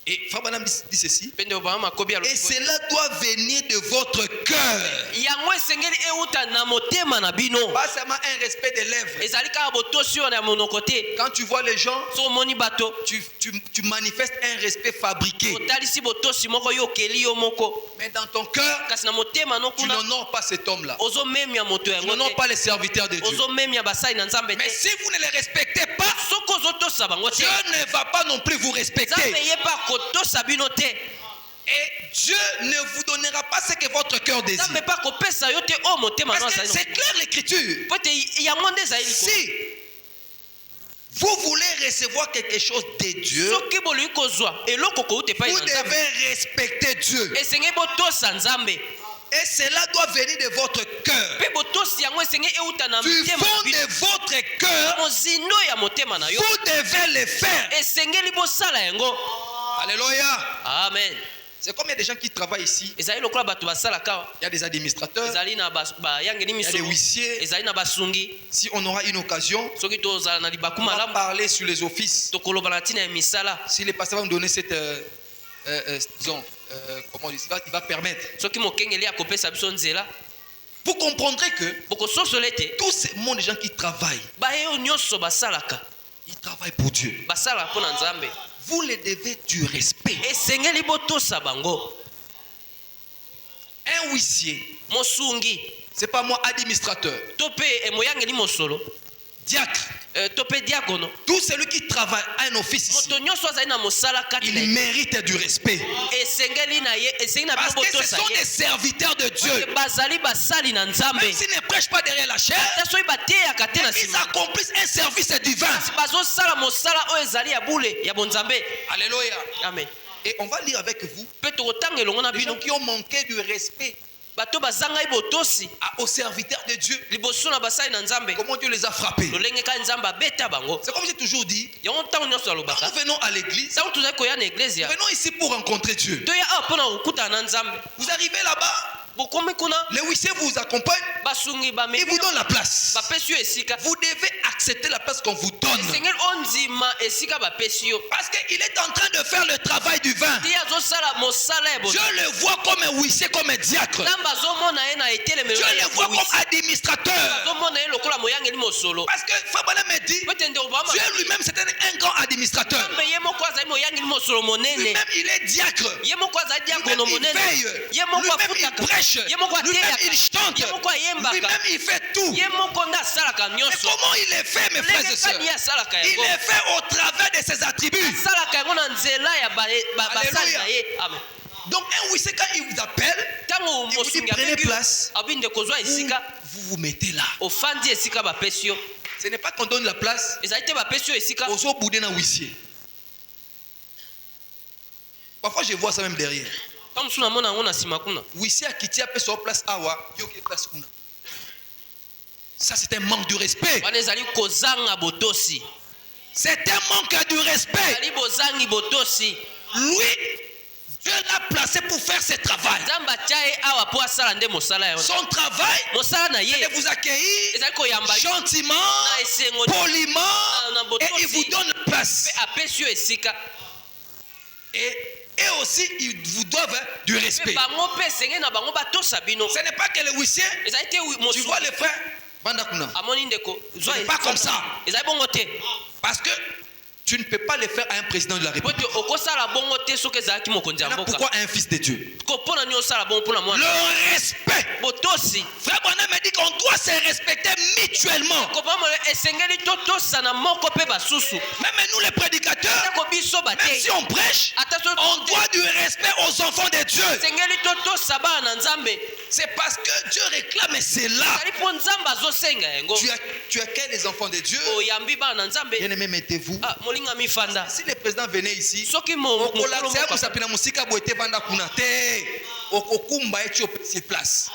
Et Frère Branham dit ceci. Pende obama makobi alo. Et cela doit venir de votre cœur. Yango esengeli euta na motema na bino. Pas seulement un respect des lèvres. Ezali ka botosi na monoko te. Quand tu vois les gens, So moni bato. tu manifestes un respect fabriqué. Otalisi botosi moko yo keli yo moko. Mais dans ton cœur, Kasi na motema no tu kuna. n'honores pas cet homme-là. Ozo memia moto Tu yango. n'honores pas les serviteurs de Dieu. Ozo memia basai na nzambe Mais te. si vous ne les respectez pas, Soko zotosa bango te. Dieu ne va pas non plus vous respecter. Nzambe yeba kotosa bino te. Et Dieu ne vous donnera pas ce que votre cœur désire. Nzambe pa kopesa yo te o motema no Parce que asali. c'est clair l'écriture. Pote yango nde ezali ko. Si vous voulez recevoir quelque chose de Dieu, Soki bolingi kozwa eloko koute pa vous na nzambe. devez respecter Dieu. Esenge botosa nzambe. Et cela doit venir de votre cœur. Pe botosi yango esenge euta na Du motema na fond bino. de votre cœur, Mozindo ya motema na yo. vous devez le faire. Esengeli bosala yango. Alléluia. Amen. C'est comme il y a des gens qui travaillent ici. Ezali lokola bato basalaka. Il y a des administrateurs, Ezali na bayangeli il y a des miso. huissiers. Ezali na basungi. Si on aura une occasion, Soki tozala na libaku on va malamu. parler sur les offices. Tokoloba na ntina ya misala. Si les pasteurs vont nous donner cette, disons, comment on dit, il va permettre. Soki mokengeli akopesa biso nzela. Vous comprendrez que Bokososole te. tous ces monde de gens qui travaillent, Bayo nyonso basalaka. ils travaillent pour Dieu. Basala mpo na nzambe. Vous les devez du respect. Esengeli botosa bango. Un huissier, Mosungi. c'est pas moi administrateur, Tope moyangeli mosolo. diacre, Tope diakono. tout celui qui travaille à un office ici, Moto nyonso azali na mosala kati na il ye. mérite du respect. Esengeli na ye, esengeli na Parce bino que ce botosa sont ye. des serviteurs de Dieu. Bazali basali na nzambe. Même s'ils ne prêchent pas derrière la chair, Ta soki bateyaka te na ils nsima. accomplissent un service divin. Kasi bazosala mosala oyo ezali ya bule ya bonzambe. Alléluia. Amen. Et on va lire avec vous Mpe tokotanga elongo na des gens bino. qui ont manqué du respect Bato bazangai botosi. aux serviteurs de Dieu. Liboso na basali na nzambe. Comment Dieu les a frappés. Lolenge ka nzambe abeta bango. C'est comme j'ai toujours dit, Yango ntango nyonso quand alobaka. nous venons à l'église, Ntango tozali koya na eglise ya. venons ici pour rencontrer Dieu. Toya awa mpo na kokutana na nzambe. Vous arrivez là-bas, Bokomi kuna. les huissiers vous accompagnent, Basungi ils bamemi. vous donnent la place. Bapesi yo esika. Vous devez accepter la place qu'on vous donne. Esengeli ondima esika bapesi yo. Parce qu'il est en train de faire le travail du vin. Ti azosala mosala ya bonzambe. Je le vois comme un huissier, comme un diacre. Nzambe azomona ye na etelemelo. Je le vois comme administrateur. azomona ye lokola moyangeli mosolo. Parce que Fabana me dit, Pete nde obama. Dieu lui-même c'est un grand administrateur. Nzambe ye moko azali moyangeli mosolo monene. Lui-même il est diacre. Ye moko azali Lui-même diakono il monene. veille. Ye moko Lui-même il afutaka. prêche. Ye moko Lui-même ateyaka. il chante. Ye moko ayembaka. Lui-même il fait tout. Ye moko nde asalaka Mais nyonso. comment il est fait, mes frères et sœurs? Lenge kani asalaka Il yango. est fait au travers de ses attributs. Asalaka yango na nzela ya basali na ye. Amen. Donc un huissier quand il vous appelle, Ntango il vous dit mosungi prenez abengi yo, place. abi nde kozwa esika. Vous vous mettez là. Ofandi esika bapesi yo. Ce n'est pas qu'on donne la place Ezali te bapesi yo esika. aux boudin d'un huissier. Parfois je vois ça même derrière. Ntango mosusu namona yango na nsima kuna. Huissier a quitté après sur place awa, yo qui place kuna. Ça c'est un manque de respect. Wana ezali kozanga botosi. C'est un manque de respect. Ezali bozangi botosi. Lui, Dieu l'a placé pour faire ce travail. Nzambe atia ye awa mpo asala nde mosala yango. Son travail, Mosala na c'est ye de vous accueillir ezali koyamba yo gentiment, na esengo poliment, na et il vous donne la place. mpe apesi yo esika. Et aussi, ils vous doivent du Mpe respect. bango mpe esenge na bango batosa bino. Ce n'est pas que le huissier, Ezali te tu mosu vois les frères, Bandakuna. amoni ndeko. Zwa C'est pas comme ça. Ezali bongo te. Parce que tu ne peux pas le faire à un président de la Po République. te okosala bongo te soki ezalaki mokonzi ya Maintenant, mboka. pourquoi un fils de Dieu? Ko mpona nini osala bongo mpona mwana. Le respect. Botosi. Frère Branham me dit qu'on doit se respecter mutuellement. Kopamole esengeli totosana moko mpe basusu. Même nous les prédicateurs, Ndeko biso même batei. si on prêche, Ata so on doit du respect aux enfants de Dieu. esengeli totosa bana na nzambe. C'est parce que Dieu réclame cela. Ezali mpo nzambe azosenga yango. Tu accueilles les enfants de Dieu. Oyambi bana na nzambe. Bien-aimés, mettez-vous. Ah, molinga mifanda. Si le président venait ici, Soki okolatia musapina musika boete banda kuna te. Okokumba eti opesi place.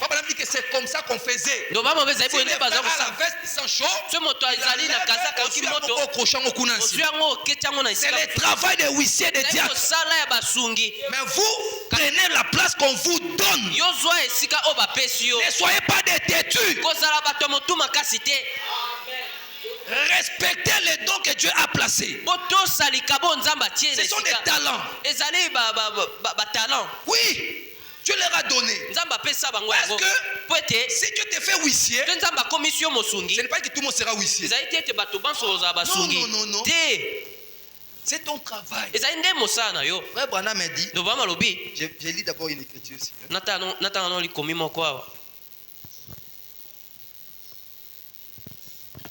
Papa dit que c'est comme ça qu'on faisait. ndo bama bezali Si boye les nde baza frères à la kosala. veste ils sont chauds, So moto azali na kazaka yoki moto. Ozwi yango oketi yango na c'est esika. le travail des huissiers de Ezali diacres. kosala ya basungi. Mais vous prenez la place qu'on vous donne. Yo zwa esika oyo bapesi yo. Ne soyez pas des têtus. Kozala bato ya motu makasi te. respecter les dons que Dieu a placés. Ce sont des talents. Oui, Dieu leur a donné. Parce que si Dieu te fait huissier, ce n'est pas que tout le monde sera huissier. Non. C'est ton travail. Frère Branham m'a dit, j'ai lu d'abord une écriture ici.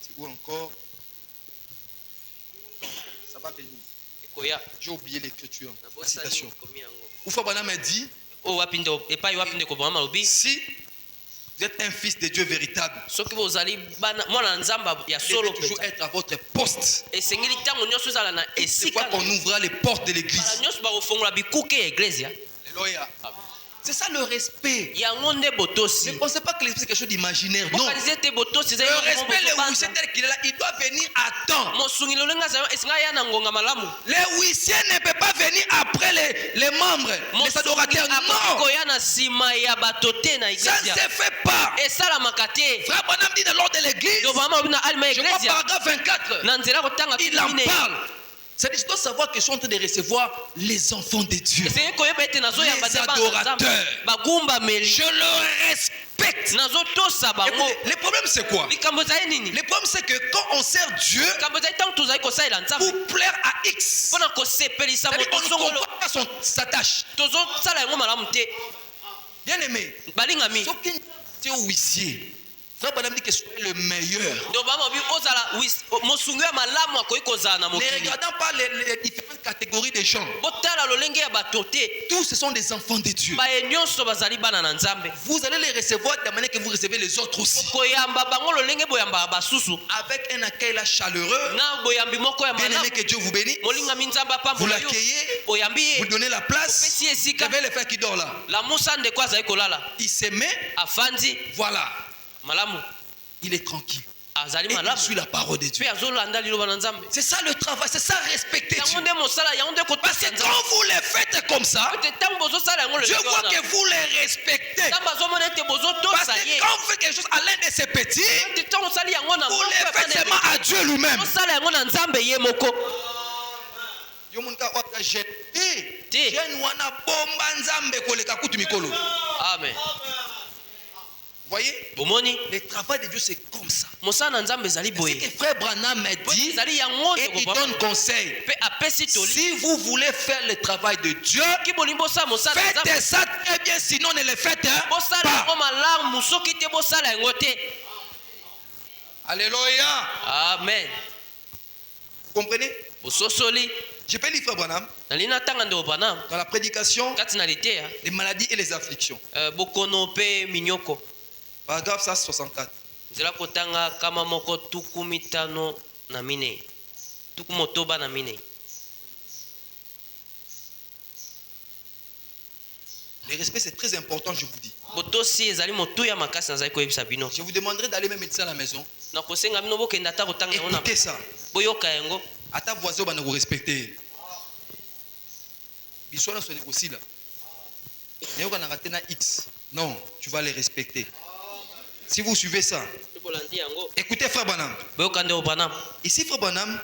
C'est où encore? Ça va venir. J'ai oublié l'écriture, la citation. Où Frère Branham m'a dit, si vous êtes un fils de Dieu véritable, vous devez toujours être à votre poste. C'est quoi qu'on ouvrira les portes de l'église. Alléluia. C'est ça le respect. Ne pensez pas que l'esprit c'est quelque chose d'imaginaire. Non. Le respect, le huissier tel qu'il est là, il doit venir à temps. Le huissier ne peut pas venir après les membres, les adorateurs. Non. Ça ne se fait pas. Frère Branham dit dans l'ordre de l'église, je crois paragraphe 24, il en parle. C'est-à-dire, je dois savoir que je suis en train de recevoir les enfants de Dieu, les adorateurs. Je le respecte. Écoutez, le problème c'est quoi? Le problème c'est que quand on sert Dieu pour plaire à X, c'est-à-dire qu'on ne comprend pas sa tâche. Bien aimé, ce qui est huissier, Frère Branham dit que soyez le meilleur. Ne regardant pas les différentes catégories de gens. Tous ce sont des enfants de Dieu. Vous allez les recevoir de la manière que vous recevez les autres aussi. Avec un accueil là chaleureux. Bien aimé, que Dieu vous bénisse. Vous l'accueillez. Vous donnez la place. Vous avez le frère qui dort là. Il se met. Voilà. Il est tranquille. Et il suit la parole de Dieu. C'est ça le travail, c'est ça respecter Dieu. Parce que quand vous les faites comme ça, Dieu voit que vous les respectez. Parce que quand vous faites quelque chose à l'un de ces petits, vous les faites seulement à Dieu lui-même. Amen. Vous voyez? Le travail de Dieu c'est comme ça. C'est que Frère Branham m'a dit et il donne conseil. Si vous voulez faire le travail de Dieu, faites ça très bien, sinon ne le faites pas. Alléluia. Amen. Vous comprenez? Je peux lire Frère Branham dans la prédication les maladies et les afflictions. Paragraphe 164. Le respect c'est très important, je vous dis. Je vous demanderai d'aller même médecin à la maison. Écoutez ça. À ta voisin, on va vous respecter. Non, tu vas les respecter. Si vous suivez ça. Écoutez Frère Branham. Ici Frère Branham,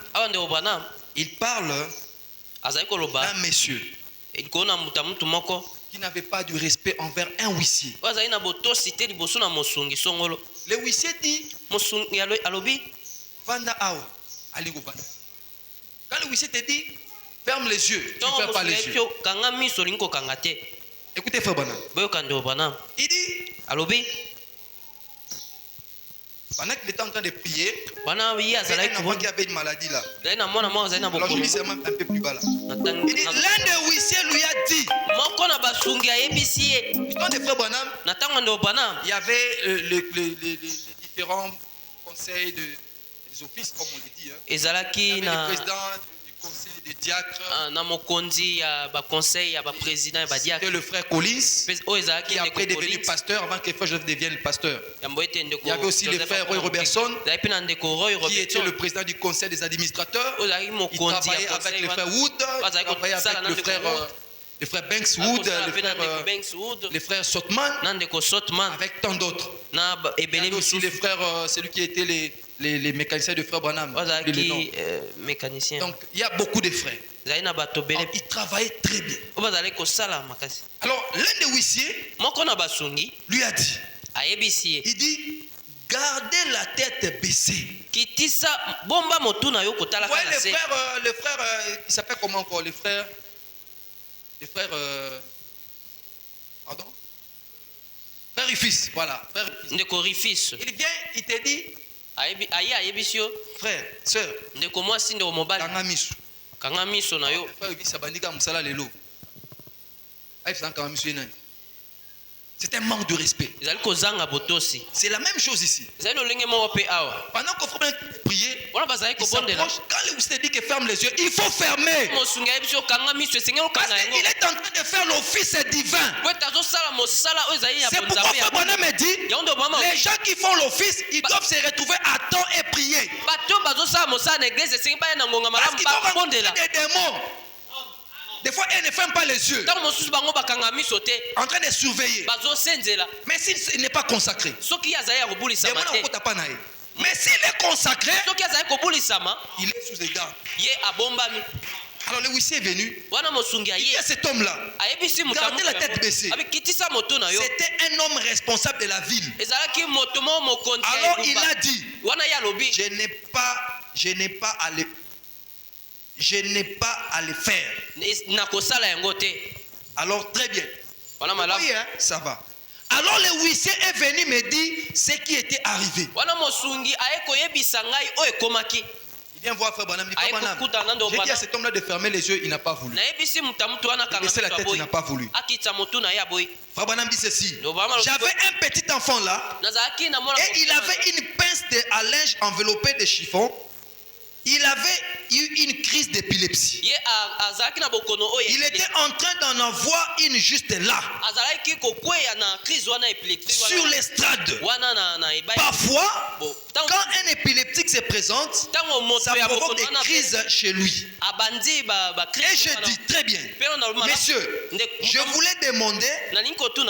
il parle d'un monsieur qui n'avait pas de respect envers un huissier. Le huissier dit Vanda Ao, Aligo Vanda. Quand le huissier te dit ferme les yeux, tu ne fermes pas les yeux. Écoutez Frère Branham. Il dit pendant qu'il était en train de prier, il y avait un enfant qui avait une maladie là. Alors je mis seulement un peu plus bas là. Il dit, l'un des huissiers lui a dit, du temps de Frère Branham, il y avait les différents conseils des offices, comme on le dit. Il y avait le président du conseil des diacres. C'était le frère Collins, qui après est devenu pasteur avant que frère Joseph devienne pasteur. Il y avait aussi le frère Roy Robertson, qui était le président du conseil des administrateurs. Il travaillait avec le frère Wood, il travaillait avec le frère Banks Wood, le frère Sotman, avec tant d'autres. Il y avait aussi les frères, celui qui était les mécaniciens de Frère Branham. Les noms. mécanicien. Donc, il y a beaucoup de frères. Donc, Ils travaillaient très bien. Alors, l'un des huissiers lui a dit, il dit, gardez la tête baissée. Vous voyez les frères, ils s'appellent comment encore? Les frères, pardon? Frère Rufus, voilà. Frère Rufus. Il vient, il te dit, frère, soeur, kanga miso. Frère Rufus abandika musala lelo. C'est un manque de respect. C'est la même chose ici. Pendant qu'on prier, quand le Christ dit que ferme les yeux, il faut fermer. Parce qu'il est en train de faire l'office divin. C'est pourquoi Frère Branham me dit, les gens qui font l'office, ils doivent se retrouver à temps et prier. Parce qu'ils vont rencontrer des démons. Des fois, elle ne ferme pas les yeux. En train de surveiller. Mais s'il n'est pas consacré. Mais s'il est consacré, il est sous égard. Alors le huissier est venu. Il dit à cet homme-là, gardez la tête baissée. C'était un homme responsable de la ville. Alors il a dit, je n'ai pas à le faire. Alors très bien. Oui, hein, ça va. Alors le huissier est venu me dire ce qui était arrivé. Il vient voir Frère Branham. J'ai dit à cet homme-là de fermer les yeux, il n'a pas voulu. De baisser la tête, il n'a pas voulu. Frère Branham dit ceci. J'avais un petit enfant là, et il avait une pince à linge enveloppée de chiffon. Il avait eu une crise d'épilepsie. Il était en train d'en avoir une juste là. Sur l'estrade. Parfois, quand un épileptique se présente, ça provoque des crises chez lui. Et je dis très bien, messieurs, je voulais demander,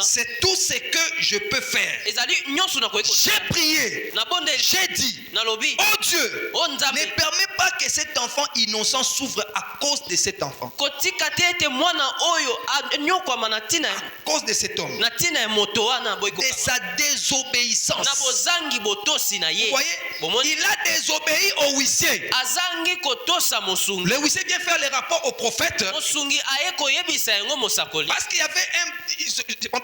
c'est tout ce que je peux faire. J'ai prié, j'ai dit, oh Dieu, ne permets pas que cet enfant innocent souffre à cause de cet enfant. À cause de cet homme. De sa désobéissance. Vous voyez, il a désobéi au huissier. Le huissier vient faire les rapports au prophète. Parce qu'il y avait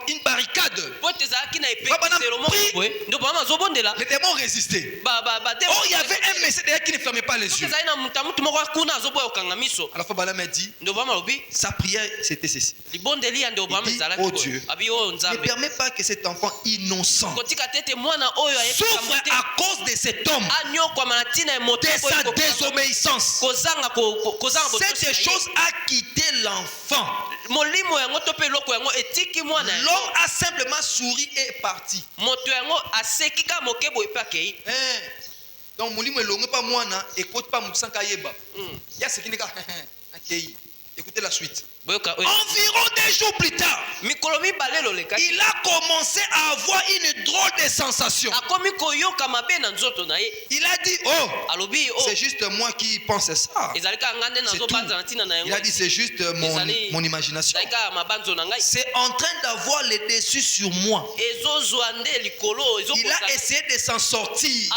une barricade. Les démons résistaient. Oh, il y avait un messager derrière qui ne fermait pas les yeux. Alors Frère Branham a dit, sa prière c'était ceci. Il dit, oh Dieu, ne permets pas que cet enfant innocent souffre à cause de cet homme, de sa désobéissance. Cette chose a quitté l'enfant. L'homme a simplement souri et est parti. Donc molimo elongo pas mwana écoute pas mutsanga yeba. Ya ce qui n'est pas écoutez la suite. Environ 2 jours plus tard, il a commencé à avoir une drôle de sensation. Il a dit, oh, c'est juste moi qui pense ça. Il a dit, c'est juste mon imagination. C'est en train d'avoir le dessus sur moi. Il a essayé de s'en sortir.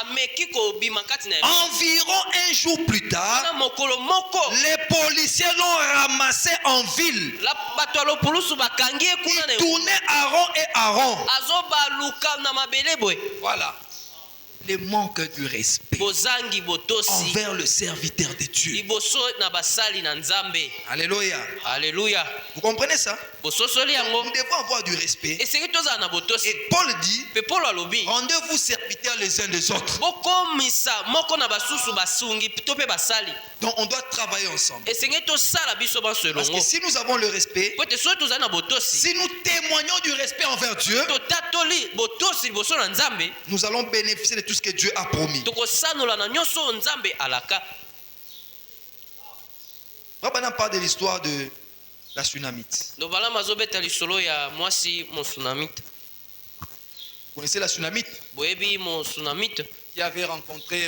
Environ 1 jour plus tard, les policiers l'ont ramassé en ville. Il tournait à rond et à rond. Voilà. Le manque de respect envers le serviteur de Dieu. Alléluia. Alléluia. Vous comprenez ça? Nous devons avoir du respect. Et Paul dit, rendez-vous serviteurs les uns des autres. Donc on doit travailler ensemble. Parce que si nous avons le respect, si nous témoignons du respect envers Dieu, nous allons bénéficier de tout ce que Dieu a promis. Rabbanam parle de l'histoire de la Sunamite. Vous connaissez la Sunamite? qui avait rencontré,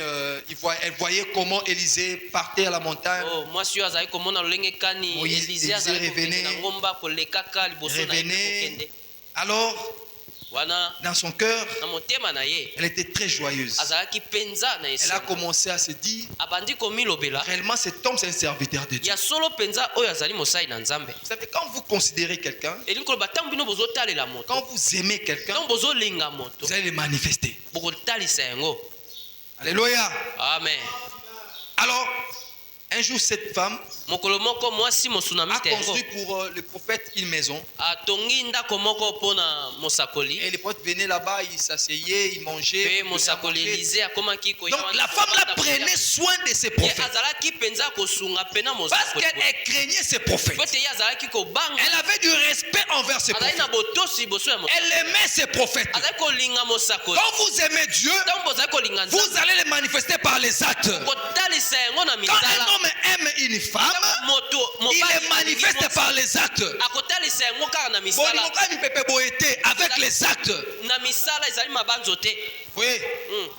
elle voyait comment Élisée partait à la montagne. Oh, moi si azali komona lolenge kani Moïse, Élisée azali revenait. kokende na ngomba kolekaka liboso na ye Revenait. kokende. Alors, Wana dans son cœur, na motema na ye elle était très joyeuse. azalaki penza na Elle a esengo. commencé à se dire, Abandi komilobela réellement cet homme c'est un serviteur de Dieu. ya solo penza oyo azali mosali na Nzambe. Vous savez, quand vous considérez quelqu'un, Elingi koloba ntango bino bozotalela moto, quand vous aimez quelqu'un, ntango bozolinga moto, vous allez le manifester. bokotalisa yango. Alléluia. Amen. Alors, un jour, cette femme Mokolo moko mwasi mosunami a te yango construit pour le prophète une maison. atongi ndako moko mpona mosakoli. Et les prophètes venaient là-bas, ils s'asseyaient, ils mangeaient. Pe mosakoli Élisée akomaki koya Donc la femme là prenait soin de ses ye prophètes. azalaki penza kosunga pena Parce mosakoli qu'elle craignait ses prophètes. po te ye azalaki kobanga Elle avait du respect envers ses azali prophètes. na botosi liboso ya Elle aimait ses prophètes. azali kolinga mosakoli. Quand vous aimez Dieu, ntango bozali kolinga vous Nzambe allez le manifester par les actes. kotalisa yango na Quand un misala. homme aime une femme, moto il mobali le manifeste par les actes. akotalisa yango kaka na misala. Avec les actes. Na misala ezali mabanzo te. Oui,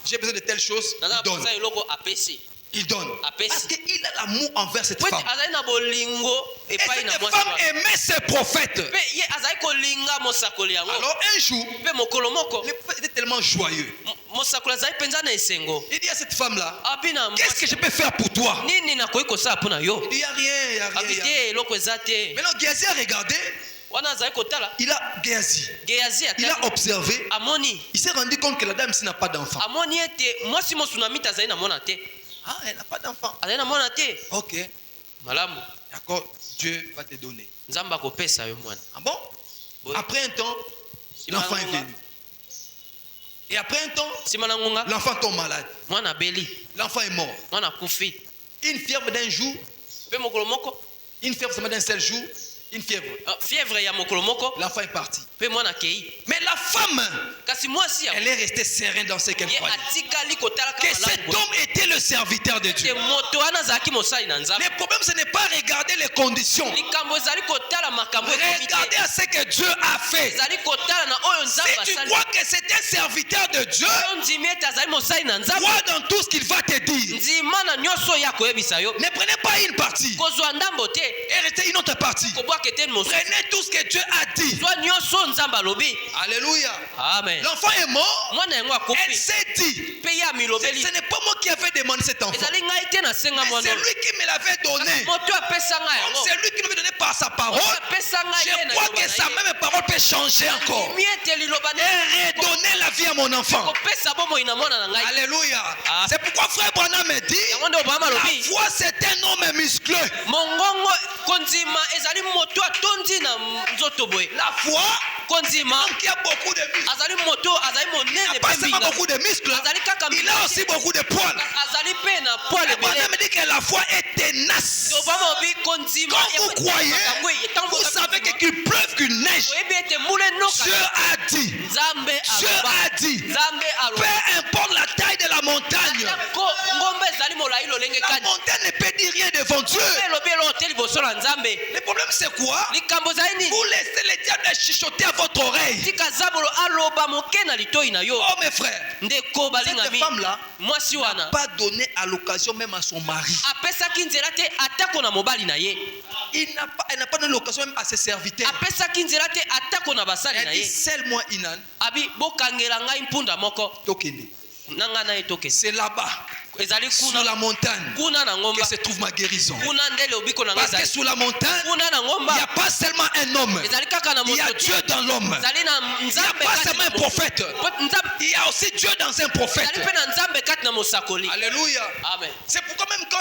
j'ai besoin de telles choses. Il naza donne. koza eloko apesi. Il donne. Apesi. Parce qu'il a l'amour envers cette Po ete femme. azali na bolingo Et epai na cette mwasi femme wana. aimait ses prophètes. Pe ye azali kolinga mosakoli yango. Alors un jour, Pe mokolo moko le prophète était tellement joyeux. mosakoli azali mpenza na esengo. Il dit à cette femme-là, Abi na qu'est-ce que je peux faire pour toi? nini nakoki kosala mpo na yo? Il dit, il n'y a rien, il n'y a rien. Abi il y a rien. te eloko eza te. Maintenant, Géasi a regardé, Wana azali kotala. il a Géasi. Geazi Il a atali. observé, Amoni. il s'est rendu compte que la dame ici n'a pas d'enfant. Amoni ete mwasi mosunami te azali na mwana te. Ah, elle n'a pas d'enfant. Azali na mwana te. Ok, Malamu. d'accord, Dieu va te donner. Nzambe akopesa yo mwana. Ah bon? Oui. Après un temps, l'enfant est venu. Et après un temps, Nsima na ngonga l'enfant tombe malade. mwana abeli. L'enfant est mort. Mwana akufi. Une fièvre d'un jour, Pe mokolo moko une fièvre seulement d'un seul jour, une fièvre. fièvre ya mokolo moko L'enfant est parti. pe mwana akei. Mais la femme, Kasi mwasi ya elle est restée sereine dans ce qu'elle ye croyait. atikali kotala Que cet homme était le serviteur de Dieu. te moto wana azalaki mosali na Nzambe. Le problème, ce n'est pas regarder les conditions. Likambo ezali kotala makambo ekomi te. Regardez à ce que Dieu a fait. ezali kotala na oyo Nzambe Si tu asali. crois que c'est un serviteur de Dieu, Oyo ndimi ete azali mosali na Nzambe. crois dans tout ce qu'il va te dire. Ndima na nyonso oyo akoyebisa yo. Ne prenez pas une partie Kozwa ndambo te. et restez une autre partie. Kobwaka ete mosusu. Prenez tout ce que Dieu a dit. Zwa nyonso Nzambe alobi. Alléluia. Amen. L'enfant est mort. Mwana yango Elle akufi. s'est dit, Pe ye amilobeli. ce n'est pas moi qui avais demandé cet enfant. Ezali ngai te nasenga Mais mwana c'est oyo. lui qui me l'avait donné. Moto apesa ngai yango. C'est lui qui m'avait donné par sa parole. Apesa ngai ye Je na crois liloba que na sa ye. même parole peut changer encore. Mi ete liloba na Et redonner la vie à mon enfant. kopesa bomoi na mwana na ngai. Alléluia. Ah. C'est pourquoi frère Branham me dit, Yango nde Obama la alobi. foi c'est un homme musclé. Mongongo kondima ezali moto atondi na nzoto boye. La foi, Kondima donc il y a beaucoup de muscles. azali moto azali Il monene n'a pas pe seulement mbinga. beaucoup de muscles, Azali kaka il a aussi beaucoup de poils. azali pe na poil Frère Branham ebele. me dit que la foi est tenace. Obama obi kondima Quand vous croyez, vous savez que qu'il pleuve, qu'il neige. oyebi ete mule noka Dieu a dit, Nzambe Dieu aloba. a dit, Nzambe aloba. peu importe la taille de la montagne, Ko ngombe ezali molai lolenge la kani. montagne ne peut dire rien devant Dieu. Elobi elo te liboso na Nzambe. Le problème c'est quoi? Likambo ezali nini? Vous laissez le diable chuchoter à votre oreille. Tika zabolo aloba moke na litoi na yo. Oh mes frères, Ndeko cette balingami. femme-là Mwasi wana pas donné à l'occasion même à son mari. apesaki nzela te atako na mobali na ye. Elle n'a pas donné l'occasion même à ses serviteurs. Apesaki nzela te atako na basali Elle na dit, ye. seul moi Inan, Abi bokangela ngai mpunda moko Tokende. nanga na ye tokende. C'est là-bas, Ezali sur kuna la montagne, kuna na que ngomba. se trouve ma guérison. Kuna ndele obiko na ngai Parce que ezali. sous la montagne, Kuna na il n'y a ngomba pas seulement un homme, ezali kaka na il y a moto te. Dieu dans l'homme. Ezali na Il n'y a Nzambe pas kati seulement na un moto. prophète, Nzambe il y a aussi Dieu dans un prophète. ezali pe na Nzambe kati na mosakoli. Alléluia. Amen. C'est pourquoi même quand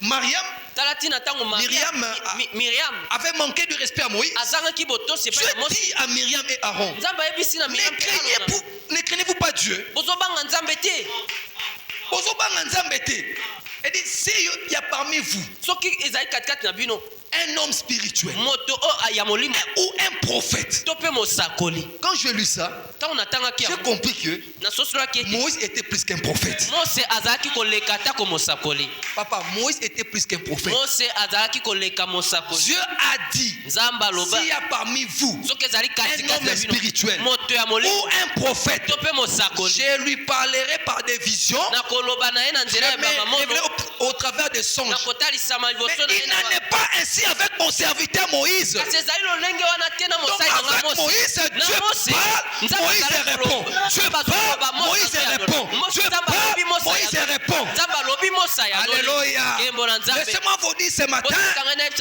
Mariam Tala tina tango Miriam avait manqué de respect à Moïse, azangaki botosi Dieu epai na Mosi. dit à Myriam et Aaron, Nzambe ayebisi na Miriam pe Aaron. ne craignez-vous pas Dieu? Bozobanga Nzambe te. Bozobanga Nzambe te. Elle dit, s'il y a parmi vous Soki ezali katikati na bino un homme spirituel moto o ya molimo ou un prophète. to pe mosakoli. Quand je lis ça, Tant natangaki j'ai compris que na sosolaki ete Moïse était plus qu'un prophète. Mose azalaki koleka ta ko mosakoli. Papa, Moïse était plus qu'un prophète. Mose azalaki koleka mosakoli. Dieu a dit, Nzamba loba s'il y a parmi vous soki ezali un katikati homme ya bino spirituel moto ya molimo ou un prophète, to pe mosakoli je lui parlerai par des visions, na koloba na ye na je nzela ya me révélerai bamamono au travers des songes. na kotalisama Mais liboso na ye il na n'en est pas ainsi avec mon serviteur Moïse. kasi ezali lolenge wana te na Donc mosali nanga avec Mose Moïse, na Dieu Mose parle, Nzambe Moïse azali répond. koloba. Dieu Nzambe azoloba, parle, Mose Moïse azali répond. Mose Dieu Nzambe parle, alobi, Mose Moïse ayano. répond. Nzambe alobi Mose ayano. Alléluia. Yembo na Nzambe. Laissez-moi vous dire ce matin,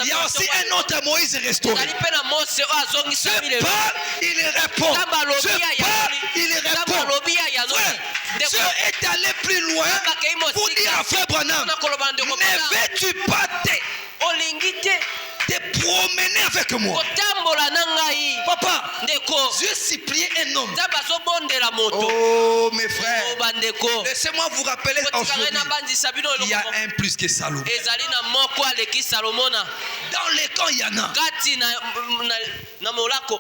il y a aussi un autre Moïse restauré. ezali mpe na Mose oyo azongisami Dieu lelo parle, il répond. Nzambe alobi Dieu ya parle, yanoli il Nzambe répond. alobi ya yanoli Frère, ndeko Dieu est allé plus loin bakei pour dire à frère Branham, na koloba ndeko ne veux-tu pas olingi te te promener avec moi? kotambola na ngai Papa, ndeko Dieu suppliait un homme. Nzambe azobondela moto Oh mes frères, o bandeko laissez-moi vous rappeler kotika ngai aujourd'hui, nabandisa bino il y a eloko un plus que Salomon. ezali na moko aleki salomona Dans les camps, il y en a. kati na molako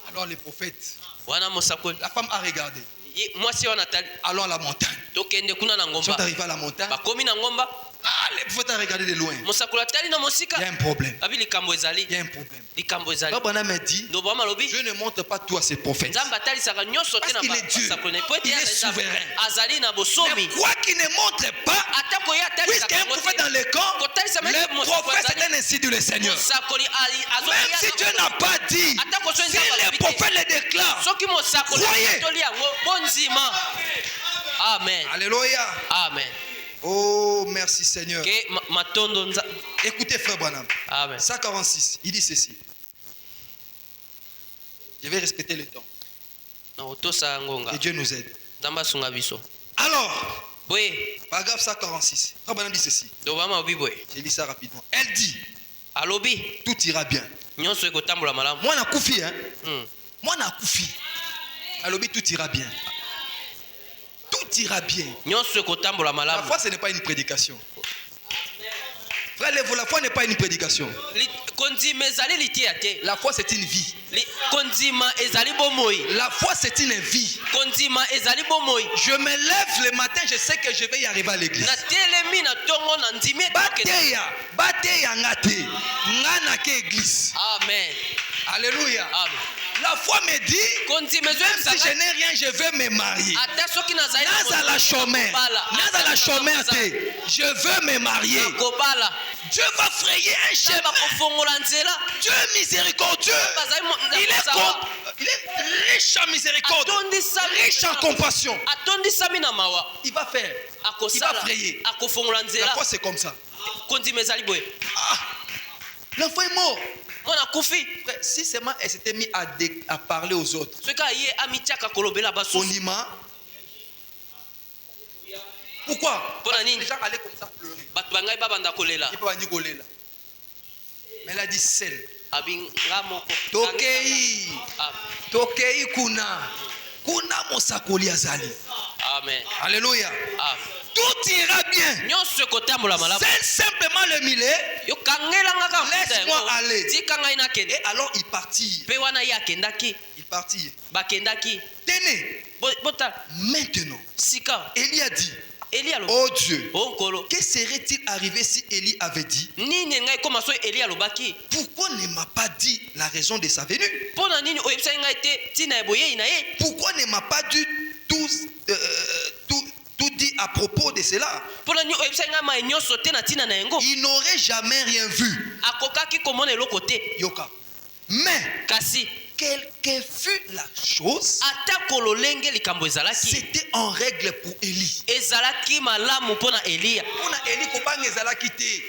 Alors les prophètes, wana mosakoli la femme a regardé. mwasi wana tali Allons à la montagne. tokende kuna na Ils sont ngomba arrivés à la montagne. bakomi na ngomba Ah, les prophètes ont regardé de loin. mosakoli atali na mosika Il y a un problème. abi likambo ezali Il y a un problème. likambo ezali Abraham m'a dit, ndo bama lobi je ne montre pas tout à ces prophètes. nzambe atalisaka nyonso te na Parce qu'il est Dieu. basakoli na po ete Il est aza nzambe. souverain. azali na Mais bosomi quoi qu'il ne montre pas, atako ye puisqu'il y a un prophète dans les camps, le prophète c'est ainsi dit le Seigneur. mosakoli Même si Dieu n'a pas dit, si les prophètes le déclarent, soki mosakoli Croyez. atoli yango bonzima amen Alléluia. amen Oh, merci Seigneur. ke matondo Écoutez, frère Branham. amen 146, il dit ceci. Je vais respecter le temps. na otosa ngonga Que Dieu nous aide. nzambe asunga biso Alors, boye paragraphe 146. Frère Branham dit ceci. ndo bama lobi boye Je lis ça rapidement. Elle dit, alobi tout ira bien. nyonso ekotambola malamu Moi, na koufi, hein. Mm. Moi, na koufi. Alobi, tout ira bien. Tout ira bien. nyonso ekotambola La malamu foi, ce n'est pas une prédication. Frère, la foi n'est pas une prédication. kondima ezali litia te La foi, c'est une vie. kondima ezali bomoi La foi, c'est une vie. kondima ezali bomoi Je me lève le matin, je sais que je vais y arriver à l'église. natelemi na ntongo na ndimi Bateya ngate. Ngana ke église. amen Alléluia. amen La foi me dit, kondima même si je n'ai rien, je vais me marier. ata soki nazali na Naza la chômeur. Naza la chômeur te. Je veux me marier. nakobala Dieu va frayer un nzambe chemin. akofongola nzela Dieu miséricordieux. Il est riche en miséricorde. Riche en compassion. atondisami na mawa Il va faire. Il va akosala frayer. akofongola La nzela foi, c'est comme ça. kondima ezali boye Ah, l'enfant est mort. mwana kufi Frère, si seulement elle s'était mise à parler aux autres, soki aye amitiaka kolobela on basusu lima. Pourquoi? Pour la nini? Les gens allaient comme ça pleurer. bato bangai babanda kolela Il peut pas dire kolela. Mais elle a dit celle. abinga moko Tokei. Tokei kuna. Kuna mosakoli azali. amen Alléluia. amen Tout ira bien. nyonso ekotambola malamu C'est simplement le millet. yokangelanga Laisse-moi aller. tika ngai nakende Et alors il partit. mpe wana ye akendaki Il partit. bakendaki Tenez. bota Maintenant, sika Élie a dit, eli alobi oh Dieu, o nkolo que serait-il arrivé si Élie avait dit, nini ngai ekóma so eli alobaki pourquoi ne m'a pas dit la raison de sa venue? mpo na nini oyebisaki ngai te ntina ya boyei na ye Pourquoi ne m'a pas dit tout dit à propos de cela? mpo na nini oyebisaki ngai mai nyonso te na ntina na yango Il n'aurait jamais rien vu. akokaki komona eloko te Yoka. Mais, kasi quelle que fut la chose, atako lolenge likambo ezalaki c'était en règle pour Élie. ezalaki malamu mpo na eliya Pour Élie, kopanga ezalaki te.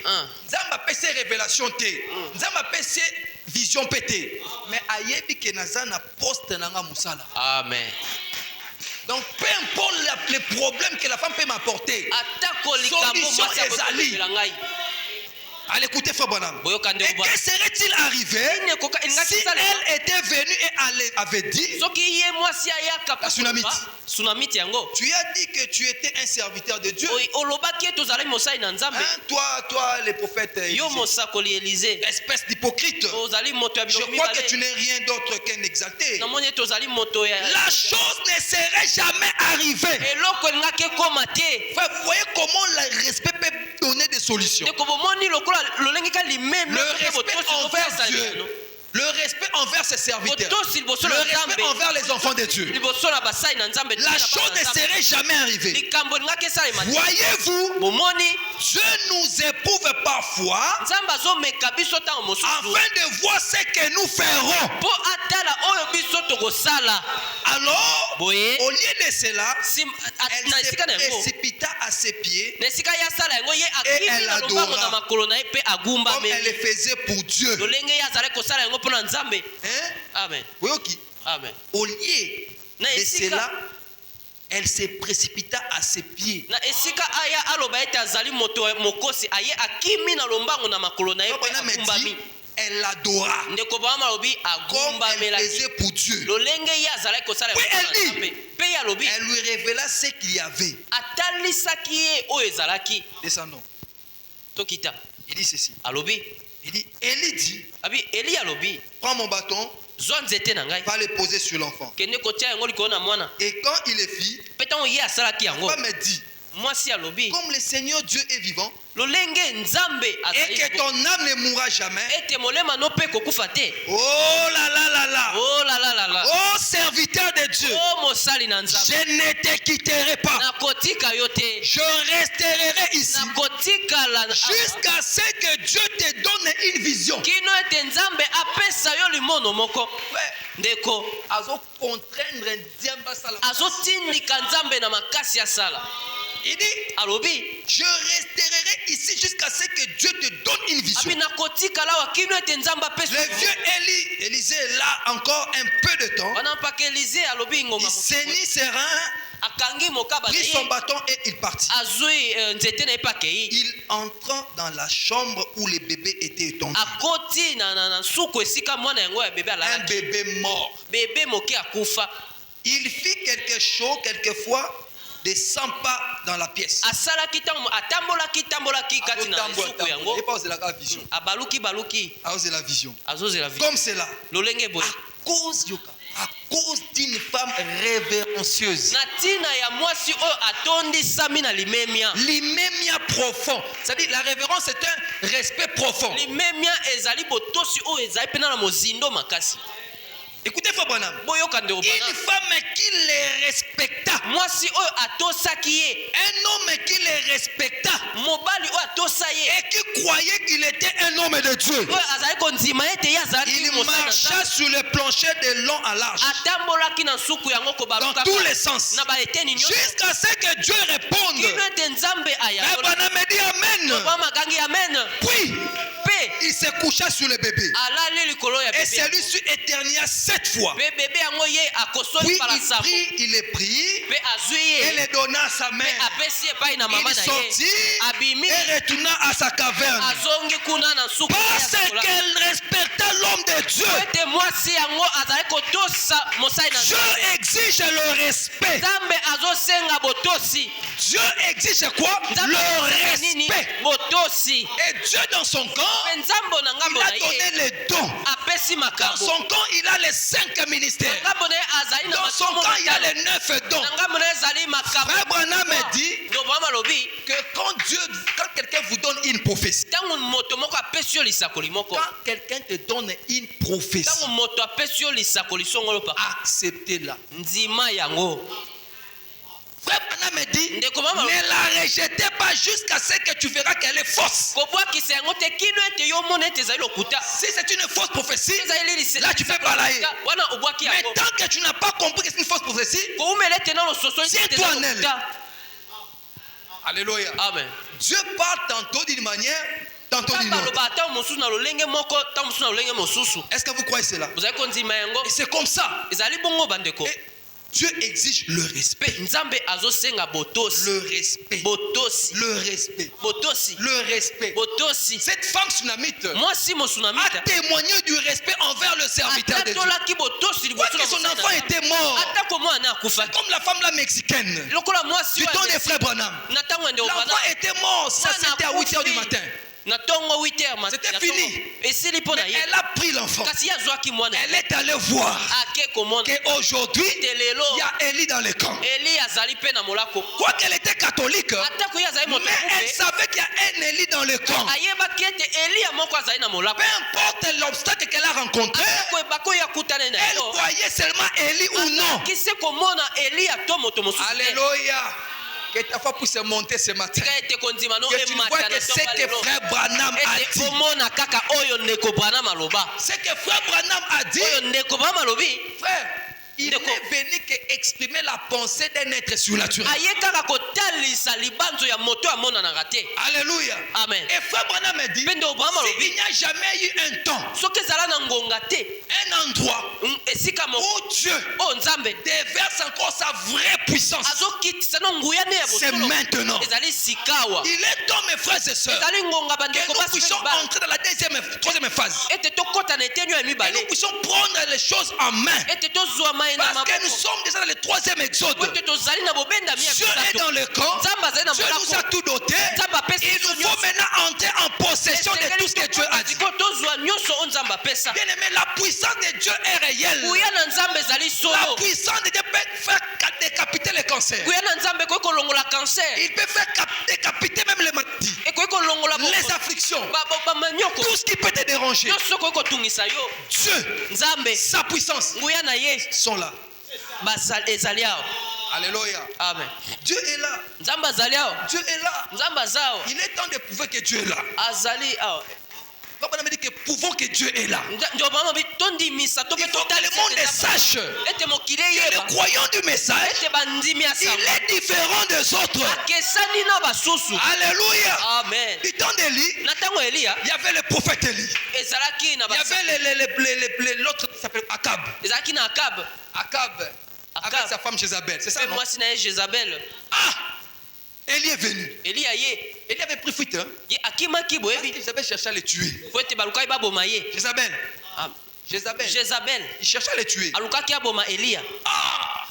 Nzambe apesi révélation te. Nzambe apesi vision pe te. Mais ayebi ke naza na poste nanga musala. amen Donc peu importe les problèmes que la femme peut m'apporter. atako likambo Solution mwasi ezali. akokobela ngai Allez, écoutez, Frère Branham. boyoka Et ndeko bwana que serait-il arrivé si elle était venue et elle avait dit, soki ye mwasi ayaka La Sunamite. Sunamite yango tu as dit que tu étais un serviteur de Dieu. olobaki ete ozali mosali na nzambe Hein, toi, les prophètes, yo mosakoli Élisée espèce d'hypocrite. ozali moto ya Je biloko crois que tu mibale n'es rien d'autre qu'un exalté. namoni ete ozali moto ya La chose ne serait jamais arrivée. eloko elingaki ekoma te Frère, vous voyez comment le respect peut donner des solutions. ndeko bomoni lokola lolenge ka limeme Le respect envers Dieu. Le respect envers ses serviteurs. Le respect envers les enfants de Dieu. La chose ne serait jamais arrivée. Voyez-vous, Dieu nous éprouve parfois afin de voir ce que nous ferons. Alors, au lieu de cela, elle se précipita à ses pieds et elle adora comme elle le faisait pour Dieu. Hein? Amen. Amen. Au lieu de cela, elle se précipita à ses pieds. Elle l'adora comme elle faisait pour Dieu. Puis elle dit, elle lui révéla ce qu'il y avait. Descendons. Il dit ceci. Il dit, Élie dit, prends mon bâton, va le poser sur l'enfant. Et quand il est fit, la femme me dit, comme le Seigneur Dieu est vivant, et que ton âme ne mourra jamais. Oh là là là là. Oh serviteur de Dieu, je ne te quitterai pas. Je resterai ici jusqu'à ce que Dieu te donne une vision. Il dit, je resterai ici jusqu'à ce que Dieu te donne une vision. Le vieux Élisée est là encore un peu de temps. Il saignit ses reins, prit son bâton et il partit. Il entra dans la chambre où le bébé était étendu. Un bébé mort. Il fit quelque chose quelquefois de 100 pas dans la pièce. La vision. Comme cela. À cause d'une femme révérencieuse. L'imémia profond. C'est-à-dire la révérence est un respect profond. Écoutez, Frère Branham. Une femme qui les respecta. Un homme qui les respecta. Et qui croyait qu'il était un homme de Dieu. Il marcha sur le plancher de long à large. Dans tous les sens. Jusqu'à ce que Dieu réponde. Frère Branham dit Amen. Puis, il se coucha sur le bébé. Et celui-ci éternia 7 fois. Puis il le prit et le donna à sa mère. Il sortit et retourna à sa caverne. Parce qu'elle respecta l'homme de Dieu. Dieu exige le respect. Dieu exige quoi? Le respect. Et Dieu dans son camp, il a donné les dons. Dans son camp, il a les 5 ministères. Dans son camp, il y a les 9 dons. Frère Branham me dit que quand quelqu'un vous donne une prophétie, quand quelqu'un te donne une prophétie, acceptez-la. Frère Branham me dit, ne la rejetez pas jusqu'à ce que tu verras qu'elle est fausse. Si c'est une fausse prophétie, là tu peux balayer. Mais tant que tu n'as pas compris que c'est une fausse prophétie, tiens-toi en elle. Alléluia. Amen. Dieu parle tantôt d'une manière, tantôt d'une autre. Est-ce que vous croyez cela? Et c'est comme ça. Et Dieu exige le respect. nzambe azosenga botosi Le respect. botosi Le respect. botosi Le respect. botosi Cette femme sunamite mwasi a mosunamita témoigné du respect envers le serviteur de Dieu. atatolaki botosi liboso Quoique na son mosala enfant na était Nzambe. mort, atako mwana akufaki comme la femme là mexicaine, lokola mwasi du oyo temps des amesi, frères Branham. na ntango ya ndeko L'enfant Branham, était mort, ça mwana c'était à 8h du akufi. matin. na ntongo 8h C'était fini. esili mpo na Mais ye elle a pris l'enfant. kasi ye azwaki mwana Elle est allée voir ake komona qu'aujourd'hui, te lelo il y a Élie dans le camp. eli azali mpe na molako Quoi qu'elle était catholique, atako ye azali moto mais elle kupe savait qu'il y a un Élie dans le camp. ayebaki ete eliya moko azali na molako Peu importe l'obstacle qu'elle a rencontré, atako ebaki oyo akutane na elle yo voyait seulement Élie ou non. kise komona eliya to moto mosusu te. Alléluia. Que ta foi puisse monter ce matin. tika ete kondima no Que tu vois emata que na ce tonga que lelo frère Branham a ete dit, omona kaka oyo ndeko Branham aloba ce que frère Branham a dit, oyo ndeko Branham alobi frère, il n'est Ndeko. venu qu'exprimer la pensée d'un être surnaturel. aye kaka kotalisa libanzo ya moto amonanaka te. Alléluia. Amen. Et frère Branham a dit, Mpe ndeko Branham alobi s'il n'y a jamais eu un temps, soki ezala na ngonga te un endroit esika moko où Dieu oyo nzambe déverse encore sa vraie puissance, azokitisa no nguya ne ya c'est bosolo maintenant. ezali sikawa Il est temps, mes frères et sœurs, ezali ngonga que bandeko nous basi puissions mpe mibali entrer dans la troisième phase. ete tokɔta na etenio ya Que mibale nous puissions prendre les choses en main. ete tozwa mai na Parce que nous maboko sommes déjà dans le troisième exode. po ete tozali na bobendami ya Dieu est dans misato le camp. nzambe azali na Dieu nous a molako tout doté. nzambe apesi Il biso nous faut nyonso maintenant entrer en possession de tout ce que Dieu a dit. sikoyo tozwa nyonso oyo nzambe apesa Bien aimé, la puissance de Dieu est réelle. kuya na nzambe ezali La solo puissance de Dieu peut faire décapiter le cancer. kuya na nzambe ekoki kolongola cancer Il peut faire décapiter même les maladies, ekoki kolongola les afflictions, bamanyoko tout ce qui peut te déranger. nyonso ekoki kotungisa yo Dieu, nzambe sa puissance nguya na ye sont là. ezali awa Alléluia. amen Dieu est là. nzambe azali awa Dieu est là. nzambe aza awa Il est temps de prouver que Dieu est là. azali awa Papa me dit que prouvons que Dieu est là. ndiobamobi tondimisa to Il mpe faut que le monde sache ete mokili que le eyeba croyant du message, ete bandimi ya il sango est différent des autres. akesani na basusu Alléluia. amen Du temps d'Élie, na ntango eliya il y avait le prophète Élie. ezalaki na Il y avait l'autre qui s'appelle Akab. ezalaki na akabe Akab, avec Akab. sa femme Jézabel. C'est ça, mpe non? mwasi na ye jezabel Ah, Élie est venu. eliya ye Élie avait pris fuite. Hein? ye akimaki Parce boyebi que Jézabel cherchait à le tuer. po ete balukaki baboma ye Jézabel. Ah, Jézabel. jezabel Il cherchait à le tuer. alukaki aboma eliya Ah.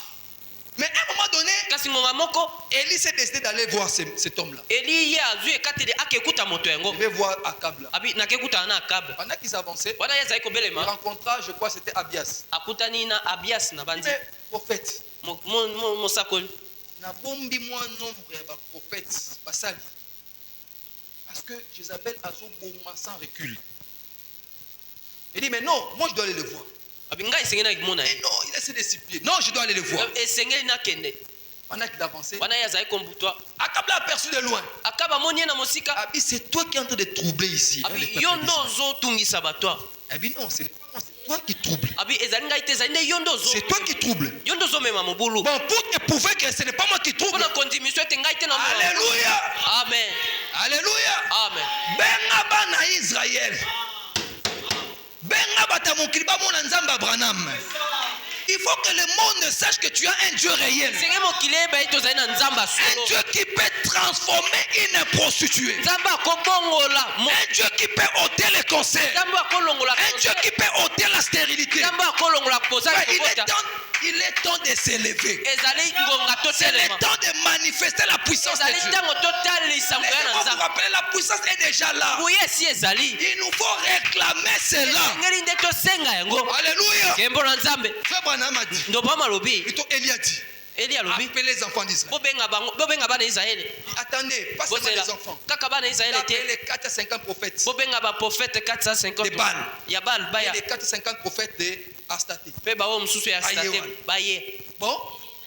Mais à un moment donné, kasi ngonga moko Élie s'est décidé d'aller voir cet homme-là. eli ye azwi ekateli akekuta moto yango Il va voir Akab là. abi nakekutana na akabe Pendant qu'ils avançaient, wana ye azali il kobelema rencontra, je crois, c'était Abias. akutani na abias na Il bandi dit, mais prophète, mosakoli nabombi moi nombre ya baprophète basali. Parce que Jézabel a zoboma sans recul. Il dit, mais non, moi je dois aller le voir. abi ngai esengeli na komona Mais ye non, il essaie de supplier. Non, je dois aller le voir. esengeli nakende Pendant qu'il avançait, wana ye azali kombutwa Akab l'a aperçu de loin. akaba amoni ye na mosika Abi, c'est toi qui es en train de troubler ici. hein, le abi peuple yo nde d'Israël. ozotungisa bato awa Abi, non, ce n'est pas moi, c'est toi qui troubles. abi ezali ngai te ezali nde yo nde C'est toi qui troubles. yo nde ozomema mobulu Bon, pour te prouver que ce n'est pas moi qui trouble. mpona kondimiso ete ngai te na Alléluia. amen Alléluia. amen Benga bana Israël. Benga bata mokili bamona nzamba Branham. Il faut que le monde sache que tu as un Dieu réel. senge mokili eyeba ete ozali na nzambe Un asolo Dieu qui peut transformer une prostituée. nzambe akobongola Un Dieu qui peut ôter le cancer. nzambe akolongola Un Dieu qui peut ôter la stérilité. nzambe akolongola kozala Ouais, kobota il est temps de s'élever. ezali ngonga C'est le totelema temps de manifester la puissance de ezali Dieu. ntango totalisa nguya na Laissez-moi vous nzambe rappeler, la puissance est déjà là. nguya esi ezali Il nous faut réclamer cela. esengeli nde tosenga yango Alléluia. kembo na nzambe Frère Branham a dit, ndoba malobi plutôt Élie a dit, eli alobi appelez les enfants d'Israël. bobenga bana israele Attendez, pas seulement bozela les enfants. kaka bana Il a israele appelé te les 450 prophètes bobenga baprofete 450 de Baal ya bal et baya les 450 prophètes de Astaté. mpe baoyo mosusu ya Baye state wana. baye Bon,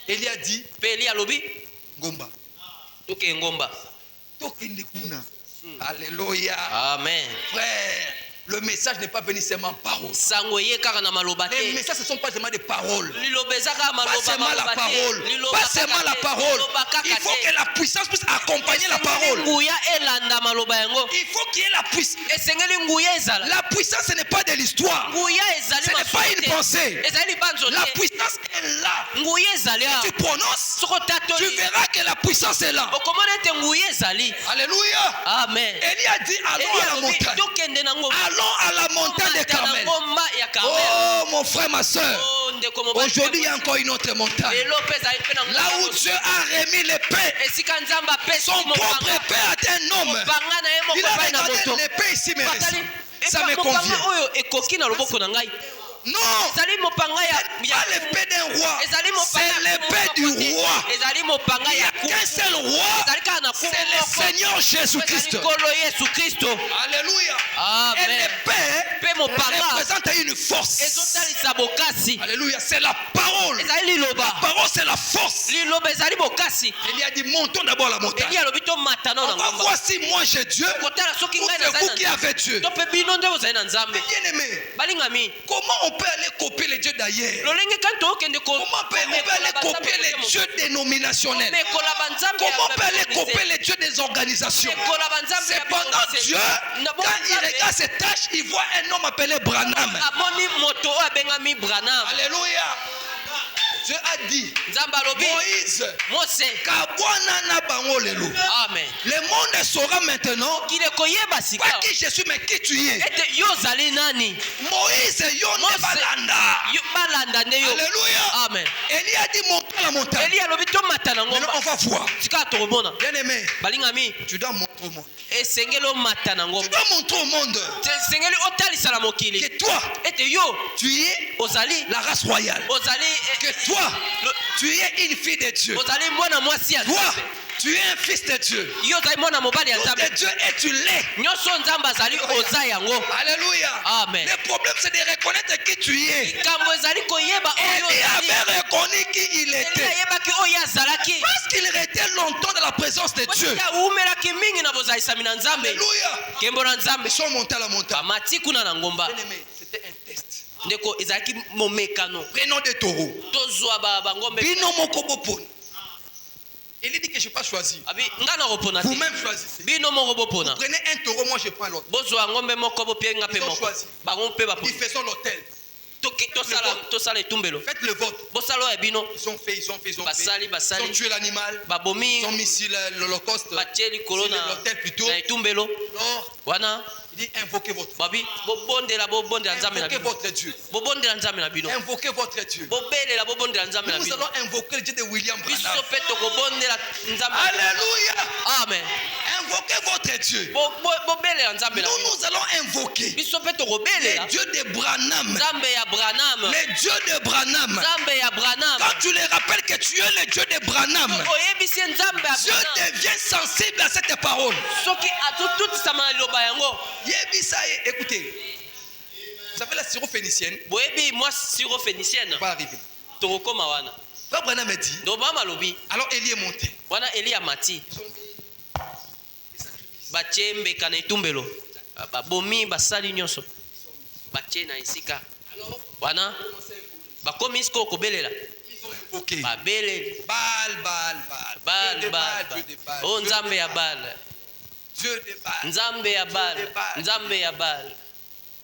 Élie a dit, mpe eli alobi Ngomba. toke ngomba Tokende kuna. Alléluia. amen Frère, le message n'est pas venu seulement en parole. sango eye kaka na maloba Les te messages, ce ne sont pas seulement des paroles. liloba eza kaka Pas seulement la maloba parole. te liloba Pas seulement la parole. Il faut que la puissance puisse accompagner la parole. nguya elanda maloba yango Il faut qu'il y ait la puissance. esengeli nguya ezala La puissance, ce n'est pas de l'histoire. nguya ezali Ce n'est pas une masumu te pensée. ezali libanzo La te puissance est là. nguye ezali tu prononces, soko tu tatoli verras que la puissance est là. okomona ete nguye ezali. Alléluia. Amen. Élie a dit allons à la montagne. tokende nango Allons à la montagne de Carmel. ngomba ya Carmel. Oh mon frère, ma soeur. Oh, ndeko mobali. Aujourd'hui, il y a encore une autre montagne. Lelo pe ezali pe na ngomba. Là où Dieu a remis l'épée. esika nzambe apesi Son propre épée à un homme. mopanga na ye moko Il a epai na regardé moto. l'épée ici, mais Batali, ça epa me mopanga convient. oyo ekoki na loboko na ngai. Non, ezali mopanga c'est pas l'épée d'un roi. ezali C'est l'épée du roi. ezali mopanga Il n'y ya a qu'un seul roi. ezali kaka na C'est le Seigneur Jésus-Christ. nkolo yesu kristo. Alléluia. Et Amen. l'épée Pe mopanga représente une force. ezotalisa bokasi. Alléluia. C'est la parole. ezali liloba. La parole, c'est la force. liloba ezali bokasi. Il a dit montons d'abord la montagne. eli alobi tomata na On va ngomba. voir si moi j'ai Dieu kotala soki ou ngai c'est vous qui nazali avez Dieu. to mpe bino nde bozali na nzambe. Bien aimé, balingami comment on peut aller copier les dieux d'ailleurs? lolenge kani tookende Comment on peut aller copier les dieux dénominationnels? mekola banzambe Comment on peut aller copier les dieux des organisations? mekola banzambe ya Cependant, Dieu, quand il regarde ses tâches, il voit un homme appelé Branham. amoni moto oyo abengami branam. Alléluia. Dieu a dit, nzambe alobi Moïse, mose. Kabwana na bango lelo. amen. Le monde saura maintenant kile koyeba pas sika qui je suis, mais qui tu es. ete yo ozali nani. Moïse, yo ne Mose. balanda. Yo balanda nde yo. Alléluia. amen. Élie a dit monter la montagne. eli alobi tomata na Maintenant, ngomba on va voir. sika tokomona. Bien aimé, balingami tu dois montrer au monde. esengeli omata na Tu ngomba. dois montrer au monde esengeli otalisa na mokili que toi, ete yo tu es ozali la race royale. ozali Que toi, tu es une fille de Dieu. ozali mwana mwasi ya Toi, nzambe. tu es un fils de Dieu. yo ozali mwana mobali ya Fils nzambe. de Dieu et tu l'es. nyonso nzambe azali oza yango. Alléluia. Amen. Le problème, c'est de reconnaître qui tu es. likambo ezali koyeba oyo Élie ozali. avait reconnu qui il eli était. ayebaki oyo azalaki. Parce qu'il restait longtemps dans la présence de Dieu. awumelaki mingi na bozalisami na nzambe. Alléluia. kembo na nzambe Ils sont montés à la montagne. bamati kuna na ngomba. Bien aimé, c'était un test. ndeko ezalaki momekano. Prenons des taureaux. tozwa bangombe. Bino moko bopona. Il dit que je n'ai pas choisi. abi nga na kopona te. Vous-même choisissez. bino moko bopona. Prenez un taureau, moi je prends l'autre. bozwa ngombe moko bopie nga mpe Ils ont moko. choisi. bango mpe Ils faisons l'hôtel. tosala etumbelo. Faites le vote. bosala oyo ya bino. Ils ont fait. Ils ont basali tué l'animal. babomi Ils ont mis sur l'holocauste. batie likolo Sur l'autel plutôt. na etumbelo Alors, wana. il dit invoquez votre babi bobondela nzambe na Invoquez bino. votre Dieu. bobondela nzambe na bino. Invoquez votre Dieu. bobelela bobondela nzambe na Nous bino. allons invoquer le Dieu de William biso Branham. mpe tokobondela nzambe. Alléluia. amen. Invoquez votre Dieu. bobelela nzambe na bino. Nous allons invoquer biso mpe le tokobelela Dieu de Branham. nzambe ya branam. Le Dieu de Branham. nzambe ya branam. Quand tu les rappelles que tu es le Dieu de Branham, oyebisi nzambe ya Dieu branam. devient sensible à cette parole. soki atututisama na liloba yango. Yebisaye, écoutez, vous savez la syrophénicienne boyebi mwa siro phénicienne va arriver. tokokoma wana. Frère Branham a dit, ndo mama alobi alors Élie est monté. wana eli amati Ils ont mis des sacrifices. batie mbeka na etumbelo babomi basali nyonso batie na esika Alors, wana bakomi siko kobelela ils ont invoqué babeleli Baal, bal Dieu de bal Dieu de Baal, o Dieu nzambe de ya Baal, bal Dieu de Baal. nzambe ya bal nzambe ya bal.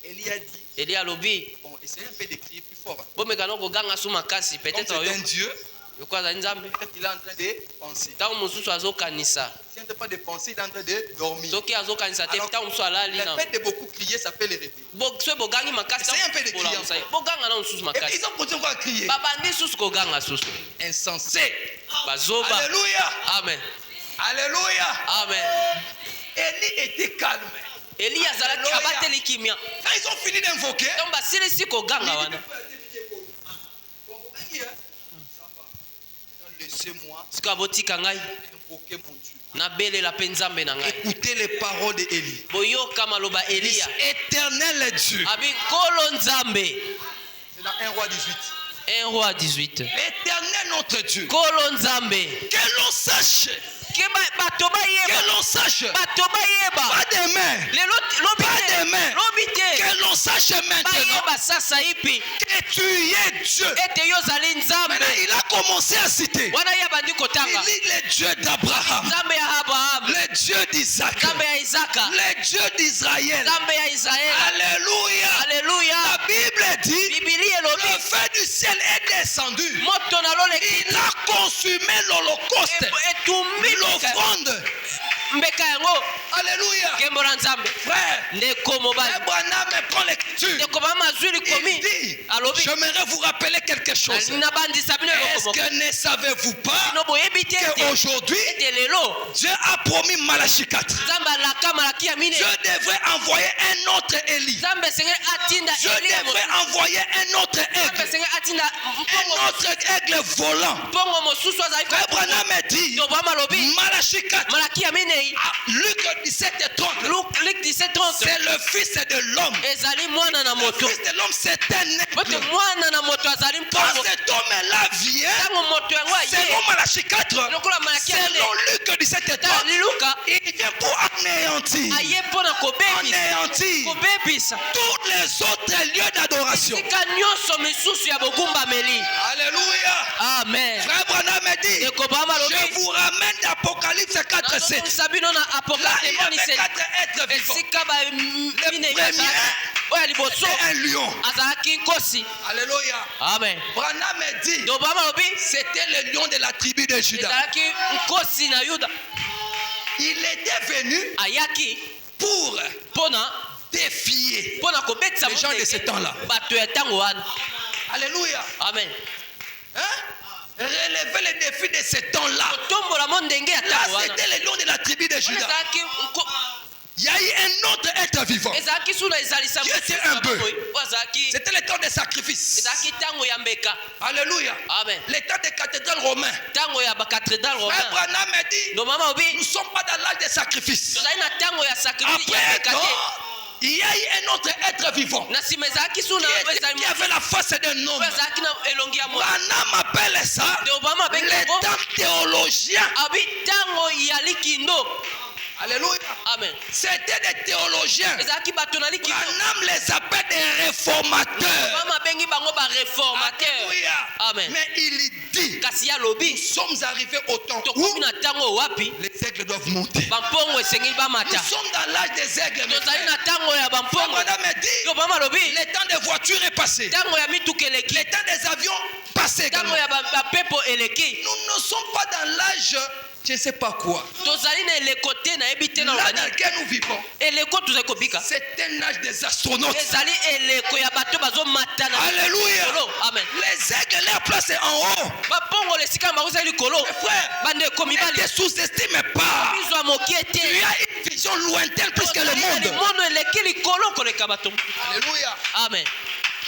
Élie a dit, eli alobi bon, essayez un peu de crier plus fort. Hein. bomeka no koganga su makasi Comme peut-être c'est oyo un Dieu, yoko azali nzambe peut-être il est en train de penser. ntango mosusu azokanisa S'il n'est pas de penser, il est en train de dormir. soki azokanisa te Alors, ntango mosusu alali le na fait de beaucoup crier, ça peut les réveiller. soki bogangi makasi Essayez un peu de crier bolamusa ye. encore. boganga na mosusu Et puis, makasi ils ont continué encore à crier. babandi susu koganga susu Insensé. bazoba. Alléluia. amen Alléluia. amen. Élie était calme. eli azalaki Alléluia. abateli kimia Quand ils ont fini d'invoquer, ntango basilisi koganga wana laissez-moi sikoyo botika ngai invoquer mon Dieu. nabelela mpe nzambe na ngai. Écoutez les paroles d'Élie. boyoka maloba eliya Éternel Dieu. abi nkolo nzambe. C'est dans 1 roi 18. 1 roi 18. L'éternel notre Dieu. nkolo nzambe Que l'on sache. ke bato bayeba Que l'on sache. bato bayeba Pas de main. lelo lobi Pas te de main. lobi te Que l'on sache maintenant bayeba sasa ipi que tu es Dieu. ete yo ozali nzambe. Maintenant, il a commencé à citer. wana ye abandi kotanga Il dit le Dieu d'Abraham, nzambe ya abrahamu le Dieu d'Isaac, d'Isaac, Nzambe ya Isaka, le Dieu d'Israël. Nzambe ya Israeli. Alléluia. Alléluia. La Bible dit, Biblia elobi le feu du ciel est descendu. moto na loleki Il a consumé l'holocauste, etumbi l'offrande. mbeka yango. Alléluia. Kembo na Nzambe. Frère, Ndeko mobali. Abraham prend l'écriture. Ndeko ba mazwili komi. Il dit, Alobi. j'aimerais vous rappeler quelque chose. Na bandi sabine Est-ce loko. que ne savez-vous pas No boyebi te te. qu'aujourd'hui, Te lelo. Dieu a promis Malachie 4. Nzambe alaka malaki ya mine. Dieu devrait envoyer un autre Élie. Nzambe senge atinda Dieu Elia mo. devrait envoyer un autre Nzambe aigle. senge atinda Un autre aigle volant. mpongo mosusu azali ko. Abraham dit, To ba malobi. Malachie 4, Malaki ya mine. Luc 17 et 30, Luc 17:30. c'est le fils de l'homme. Ezali mwana na Le moto. fils de l'homme, c'est un Bote aigle. mwana na moto azali Quand mpongo. cet homme-là vient, Tango moto yango aye. selon Malachie 4, Lokola malaki ya mine. selon Luc 17 et 30, Luka il vient pour anéantir, aye mpona kobebisa. anéantir Kobebisa. tous les autres lieux d'adoration. Sika nyonso misusu ya bogumbameli. Alléluia. Amen. Frère Branham dit, Ekobama je lobi. vous ramène d'Apocalypse 4, 7. Sabino na Là, apocalypse il y avait ni 4 êtres vivants. esika ba mine premier, oya liboso c'est un lion. azalaki nkosi. Alléluia. Amen. Branham dit, Dobama lobi c'était le lion de la tribu de Juda. ezalaki nkosi na Yuda. Il était venu Ayaki pour mpona défier kobetisa les gens de ce temps-là. bato ya ntango wana. Alléluia. Amen. Hein? Relever les défis de ce temps-là. Kotombola mo ndenge ya Là, ntango wana. c'était le lion de la tribu de Wana Juda. ezalaki Il y a eu un autre être vivant. ezalaki suna ezalisa Dieu était un bœuf. azalaki C'était le temps des sacrifices. ezalaki ntango ya mbeka. Alléluia. Amen. Le temps des cathédrales romains. Ntango ya bakathedrale Frère romain. Branham dit, No mama nous obi ne sommes pas dans l'âge des sacrifices. tozali na ntango ya sacrifice ya Après, mbeka non, te. il y a eu un autre être vivant Na nsima ezalaki suna qui avait la face d'un homme. oyo ezalaki na elongi ya moto. Branham appelle ça De obama abengi le yango temps théologien. abi ntango ya likindo. Alléluia. Amen. C'était des théologiens. ezalaki bato na likindo. Branham les appelle des réformateurs. obama abengi bango baréformateur. Alléluia. Amen. Mais il dit, Kasi ya nous lobi sommes arrivés au temps tokomi où na ntango wapi les aigles doivent monter. bampongo esengeli Nous bamata. sommes dans l'âge des aigles. mes tozali frères. na ntango ya bampongo. Branham dit, obama alobi le temps des voitures est passé. ntango ya mituka eleki. Le temps des avions passé ntango également. ya bapepo eleki. Nous ne sommes pas dans l'âge, je ne sais pas quoi. tozali na eleko te nayebi te na Là loba dans nini. lequel nous vivons, eleko tozali kobika. c'est un âge des astronautes. ezali eleko ya bato bazomata na Alléluia. likolo. Amen. Les aigles, leur place est en haut. bapongolo esika bango ezali likolo. Mes frères, bandeko ne mibali te sous-estime pas. bizwa mokie Tu te. as une vision lointaine plus que le Ozali na monde. limono eleki likolo koleka bato. Alléluia. Amen.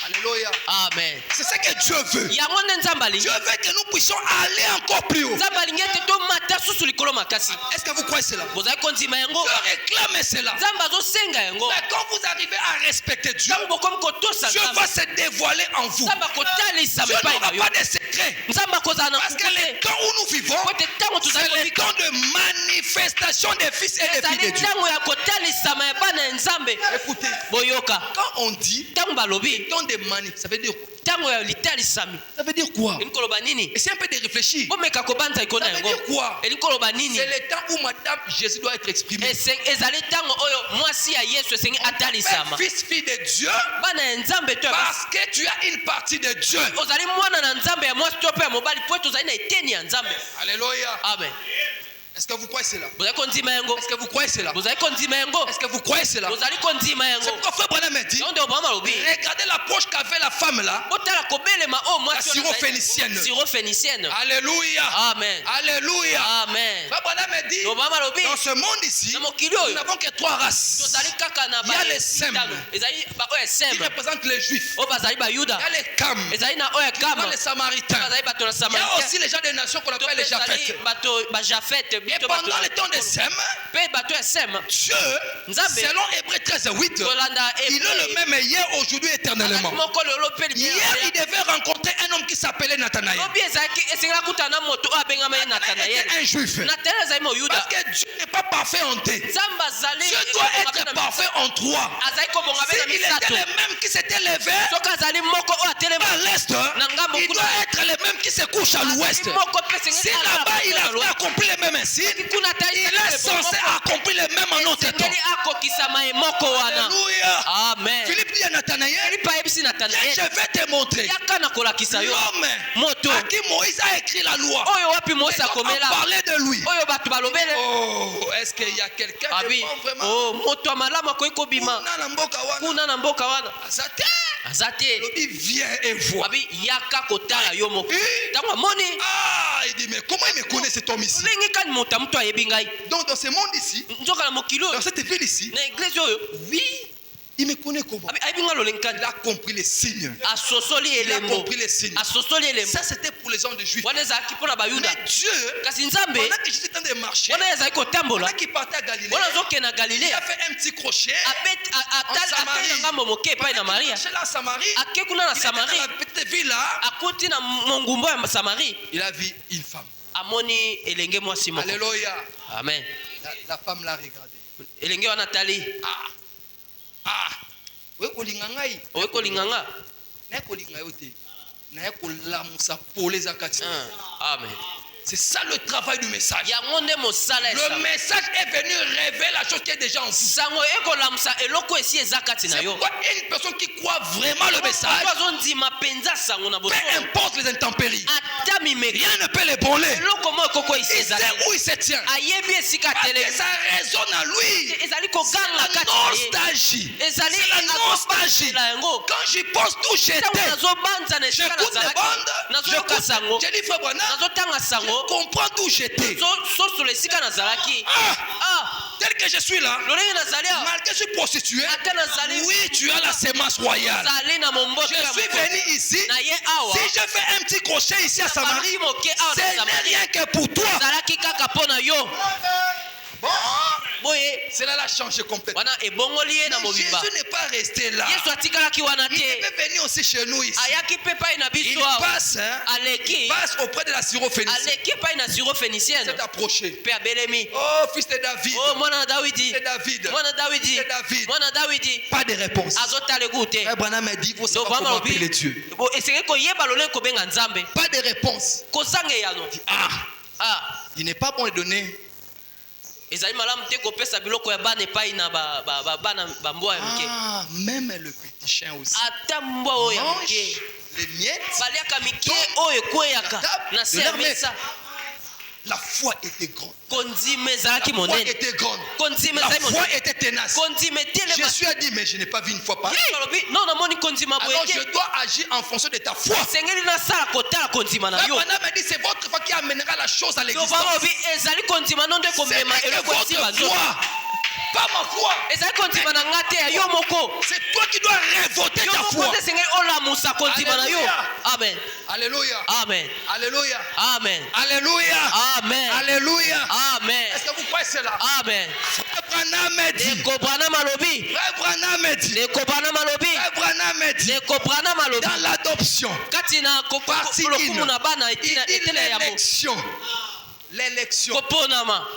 Alléluia. Amen. C'est ce que Dieu veut. yango nde nzambe alingi. Dieu veut que nous puissions aller encore plus haut. nzambe alingi ete tomata susu likolo makasi. Est-ce que vous croyez cela? bozali kondima yango. Dieu réclame cela. nzambe azosenga yango. Mais quand vous arrivez à respecter Dieu, ntango bokomi kotosa Dieu nzambe. va se dévoiler en vous. nzambe akotalisa Dieu epai na n'aura yo. pas de secret. nzambe akozala na Parce que nkuku le te. temps où nous vivons, po ete ntango c'est tozali le kobika. temps de manifestation des fils et des filles ezali de Dieu. ntango ya kotalisama ya bana ya nzambe. Écoutez, boyoka quand on dit ntango balobi temps de manif, ça veut dire quoi? ntango ya litalisami Ça veut dire quoi? elingi koloba nini. Essayez un peu de réfléchir. bomeka kobanza iko na Ça veut yango. dire quoi? elingi koloba nini. C'est le temps où Madame Jésus doit être exprimée. ezali ntango oyo mwasi ya yesu esengi atalisama. Fils, fille de Dieu, bana ya nzambe to ya parce que tu as une partie de Dieu. ozali mwana na nzambe ya mwasi to mpe ya mobali po ete ozali na eteni ya nzambe. Alléluia. amen. Est-ce que vous croyez cela? bozali kondima yango. Est-ce que vous croyez cela? bozali kondima yango. Est-ce que vous croyez cela? bozali kondima yango. C'est pourquoi Frère Branham a dit, yango nde obama lobi. regardez l'approche qu'avait la femme là. botala kobelema oyo mwasi La syrophénicienne. syrophénicienne. Alléluia. amen. Alléluia. amen. Frère Branham a dit, obama lobi dans ce monde ici, na mokili nous oyo n'avons que 3 races. tozali kaka na Il y a les Sem ezali baoyo qui esembe représentent les Juifs. oyo bazali bayuda. Il y a les Cam, ezali na oyo qui sont ekama les Samaritains. bazali bato na Il y a samaria. aussi les gens des nations qu'on appelle les Japheth. bato bajafete. Et pendant le temps de Sem, mpe bato ya sem Dieu, Nzambe. selon Hébreux 13:8, kolanda il est le même hier, aujourd'hui, éternellement. moko lelo mpe Hier, il devait rencontrer un homme qui s'appelait Nathanaël. lobi ezalaki esengela kutana moto oyo abengama ye Nathanaël nathanael. était un juif. nathanael azali moyuda. Parce que Dieu n'est pas parfait en thé. nzambe azali Dieu doit être parfait en 3. azali kobonga mpe na S'il était misato. le même qui s'était levé soki azali moko oyo atelema à l'est, Ngambo il kuna. doit être le même qui se couche à l'ouest. azali moko mpe Si esengeli là-bas il ala a accompli les mêmes facile, kuna ta il est censé accomplir le même en notre temps. esengeli akokisama ye moko wana. Alléluia. Amen. Philippe dit à Nathanaël, Philippe ayebisi viens, Nathanael, je vais te montrer yaka nakolakisa yo l'homme moto à qui Moïse a écrit la loi. oyo wapi Mose Et on akomela parlait de lui. oyo bato balobele. Oh, est-ce qu'il y a quelqu'un de Abi, bon vraiment? oh, moto ya malamu akoki kobima Kuna na mboka wana. kuna na mboka wana Aza te. aza te. Lobi, viens et vois. Abi yaka kotala yo moko Eh? ntango amoni Ah, il dit, mais comment il me connaît cet homme ici? ndenge kani moto ya moto ayebi ngai Donc dans ce monde ici, nzoka na mokili oyo dans cette ville ici, na eglise oyo oui, il me connaît comment? abi ayebi ngai lolenge kani Il a compris les signes. asosoli Il a elembo compris les signes. asosoli elembo Ça, c'était pour les gens de Juifs. wana ezalaki mpo na bayuda Mais Dieu, kasi nzambe pendant que Jésus était en train de marcher, wana ezalaki kotambola pendant qu'il partait à Galilée, wana azokende na il galilea a fait un petit crochet. atali na ngambo moke epai na maria Chez la Samarie, ake kuna na il était dans samari la petite ville là. akuti na mongumbo ya samari Il a vu une femme. amoni elenge mwasi moko Alléluia. amen La femme l'a regardé. elenge wana atali Ah. Oui, kolinga ngai. oye kolinga nga Na kolinga yo te. Na kolamusa pole za kati. amen C'est ça le travail du message. yango nde mosala ya Le sango. message est venu révéler la chose qui est déjà en vous. sango ekolamusa eloko esi eza kati na C'est yo pourquoi une personne qui croit vraiment le message, Oyo azondima mpenza sango na peu boso importe les intempéries, ata mimeki rien ne peut l'ébranler. eloko moko ekoko esi Il sait ezali où il se tient. ayebi esika Parce que atelemi ça résonne en lui. ezali C'est koganga la kati na ye nostalgie. ezali C'est la nostalgie. na yango Quand j'y pense d'où j'étais, ntango nazobanza na esika j'écoute les nazalaki bandes, nazoyoka sango j'ai dit frère Branham, nazotanga je sango comprends d'où j'étais. sosola esika nazalaki Tel que je suis là, lolenge nazali awa malgré que je suis prostitué, ata nazali oui, tu as la sémence royale. nazali na momboto Je suis venu ici. na ye awa Si je fais un petit crochet ici à Samarie, baluki moke awa ce na n'est samari rien que pour toi. ezalaki kaka mpo na yo Bon, boye cela l'a changé complètement. wana ebongoli ye na Mais mobimba Jésus n'est pas resté là. yesu atikalaki wana Il te peut venir aussi chez nous ici. ayaki mpe epai na Il biso awa passe, hein, aleki passe auprès de la syrophénicienne. aleki epai na siro phénicienne C'est approché. mpe abelemi Oh, fils de David. o mwana na dawidi C'est David. mwana dawidi C'est David. mwana dawidi Pas de réponse. azotala eku te Frère Branham m'a dit, il faut savoir Donc, comment vraiment, appeler Dieu. esengeli koyeba lolenge kobenga nzambe Pas de réponse. kozanga eyano Il n'est pas bon de donner. ezali malamu te kopesa biloko ya bana epai na bana bambwa ya moke Même le petit chien aussi. ata mbwa oyo ya Mange moke les miettes. baliaka mike oyo ekweyaka na se ya mesa La foi était grande. kondima ezalaki La foi monene était grande. kondima La ezali foi monene était tenace. kondima etelema Jésus a dit, mais je n'ai pas vu une foi pareille. yesu alobi no namoni kondima boye Alors te je dois agir en fonction de ta foi. esengeli nasala kotala kondima na yo Abraham a dit, c'est votre foi qui amènera la chose à yo l'existence. baba olobi ezali kondima no nde Ce komema n'est que eloko votre esimba nzoto foi. Pas ma foi. ezali kondima na nga te ya yo moko C'est toi qui dois révolter yo ta moko foi. nde esengeli olamusa kondima na yo Alléluia. amen Alléluia. amen Alléluia. amen Alléluia. amen Alléluia. amen Est-ce que vous croyez cela? amen Frère Branham a dit. ndeko branham alobi Frère Branham a dit. ndeko branham alobi Frère Branham a dit. ndeko branham alobi Dans l'adoption, kati na partie lokumu na bana il dit etele ya mo l'élection. L'élection koponama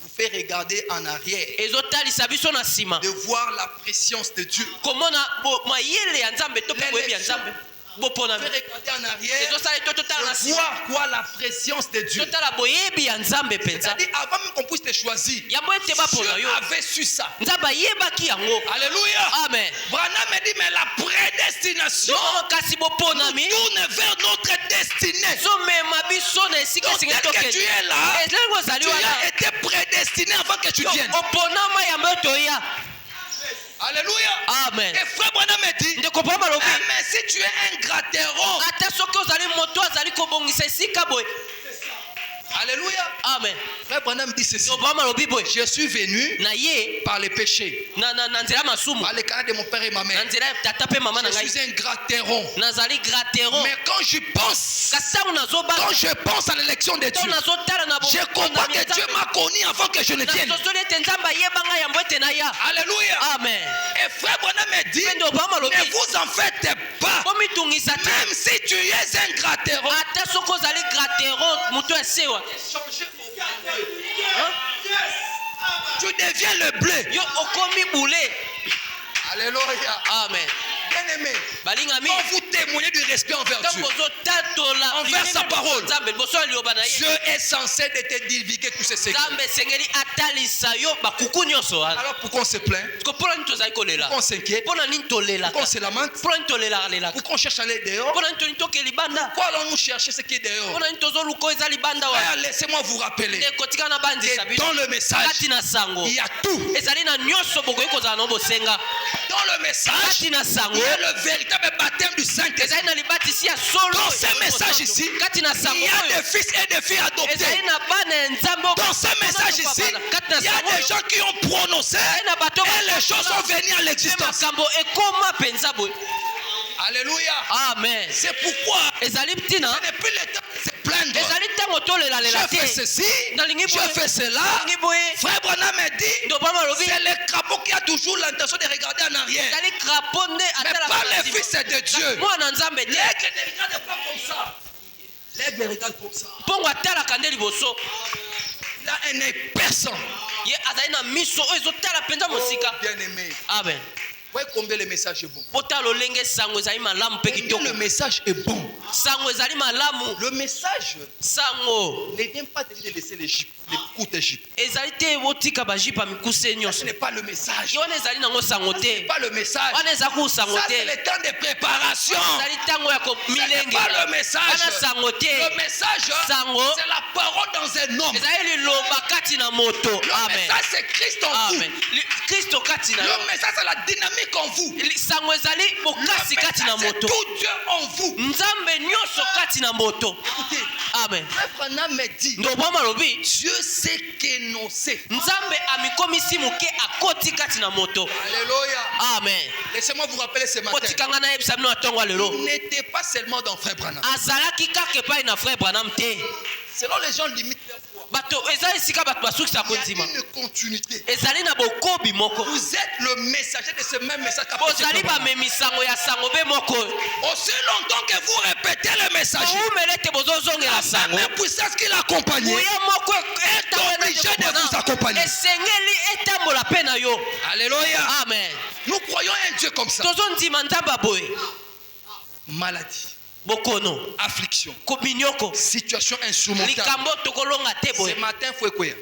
vous fait regarder en arrière, ezotalisa biso na nsima de voir la préscience de Dieu. komona mayele ya nzambe to mpe boyebi ya nzambe Vous boponami fait regarder en arrière, ezosala to totala na de nsima voir quoi la préscience de Dieu. totala boyebi ya nzambe mpenza C'est-à-dire, avant même qu'on puisse te choisir, yango ete bapona Dieu yo avait su ça. nzambe ayebaki yango Alléluia. amen Branham a dit, mais la prédestination donc kasi boponami tourne vers notre destinée. zomema biso na esika Donc, esengeli tel que tu tokende es là, ezelingo ozali tu wana as été prédestiné avant que tu viennes. oponama yango toya Alléluia. amen Et frère Branham a dit, ndeko branham alobi mais si tu es un gratteron, ata soki ozali moto azali kobongisa esika boye alléluia. amen Frère Branham dit ceci, ndeko branham alobi boye je suis venu na ye par les péchés, na nzela ya masumu par les canaux de mon père et ma na mère. nzela ya tata mpe mama na Je ngai suis un gratteron. nazali grateron Mais quand je pense, kasi ntango nazobanga quand je pense à l'élection de ntango Dieu, nazotala na je comprends que Dieu m'a connu avant que je ne vienne. nasosoli ete nzambe ayebanga yango ete naya Alléluia. amen Et frère Branham me dit, mpe ndeko branham alobi ne vous en faites pas. bomitungisa te Même si tu es un gratteron, ata soki ozali grateron moto esewa tu deviens le bleu. yo okomi bule Alléluia. amen Bien aimé, balingami quand vous témoignez du respect envers Dieu, bozotatola envers sa parole, nzambe liboso ya liloba na ye Dieu est censé de te divulguer tous ces secrets. nzambe esengeli atalisa yo bakuku nyonso wana Alors pourquoi on se plaint? mpona nini tozali kolela Pourquoi on s'inquiète? mpona nini Pourquoi tolelaka on se lamente? mpona nini tolelaka Pourquoi on cherche à aller dehors? mpona nini toni toke libanda Pourquoi allons-nous chercher ce qui est dehors? mpona nini tozoluka oyo eza libanda Frère, wana laissez-moi vous rappeler ndeko tika na bandisa que bino dans le message, kati na sango il y a tout. ezali na nyonso bokoki kozala na bosenga Dans le message, kati na sango il y a le véritable baptême du Saint-Esprit. ezali na libatisi ya solo Dans ce message ici, kati na il sango y a oyo des fils et des filles adoptés. ezali na bana ya nzambe oyo Dans ce message ici, kati na il y a sango des oyo gens qui ont prononcé ezali na bato et les choses sont venues à mpe l'existence. makambo ekoma mpenza boye Alléluia. amen C'est pourquoi ezali ntina ce n'est plus le temps de se plaindre. ezali ntango tolelalela Je fais te ceci, nalingi je boye fais cela. nalingi boye Frère Branham m'a dit, ndobama alobi c'est le crapaud qui a toujours l'intention de regarder en arrière. ezali crapo nde Mais pas les fils de Dieu. mwana nzambe te L'aigle ne regarde pas comme ça. L'aigle regarde comme ça. mpongo atalaka nde liboso Il a un œil perçant. ye azali na miso oyo ezotala mpenza mosika Bien aimé. amen Vous voyez combien le message est bon. botala lolenge sango ezali malamu mpe Combien kitoko le message est bon. sango ezali malamu Le message sango ne vient pas te dire de laisser l'Égypte, les courtes Égypte. ezali te botika bajipa mikuse Ce nyonso n'est pas le message. ye wana ezali nango sango Ce n'est te pas le message. wana eza kusango Ça, te c'est le temps de préparation. ezali ntango ya Ce n'est komilenge pas le message. wana sango te Le message, sango c'est la parole dans un homme. ezali liloba kati na moto Le amen message, c'est Christ en vous. amen kristo kati na yo Le message, c'est la dynamique en vous. sango ezali Le bokasi kati na message, c'est moto tout Dieu en vous. nzambe nyonso kati na moto Écoutez, amen Frère Branham me dit, ndobwama alobi Dieu sait qu'énoncer. nzambe amikomisi moke akoti kati na moto Alléluia. amen Laissez-moi vous rappeler ce matin. otikanga nayebisa bino na ntongo ya lelo Il n'était pas seulement dans Frère Branham. azalaki kaka epai na frère branham te Selon les gens limitent leur foi. bato eza esika bato basukisaka Il y kondima a une continuité. ezali na bokobi moko Vous êtes le messager de ce même message qu'apôtre bozali Frère Branham. bamemi sango ya sango mpe moko Aussi longtemps que vous répétez le message, oumele te bozozongela la sango même puissance qui l'accompagnait moya moko obligé de vous accompagner. esengeli etambola mpe na yo Alléluia. amen Nous croyons un Dieu comme ça. tozondima nzambe boye Maladie, bokono affliction, kominyoko situation insurmontable. likambo tokolonga te Ce boye matin, il faut écouter.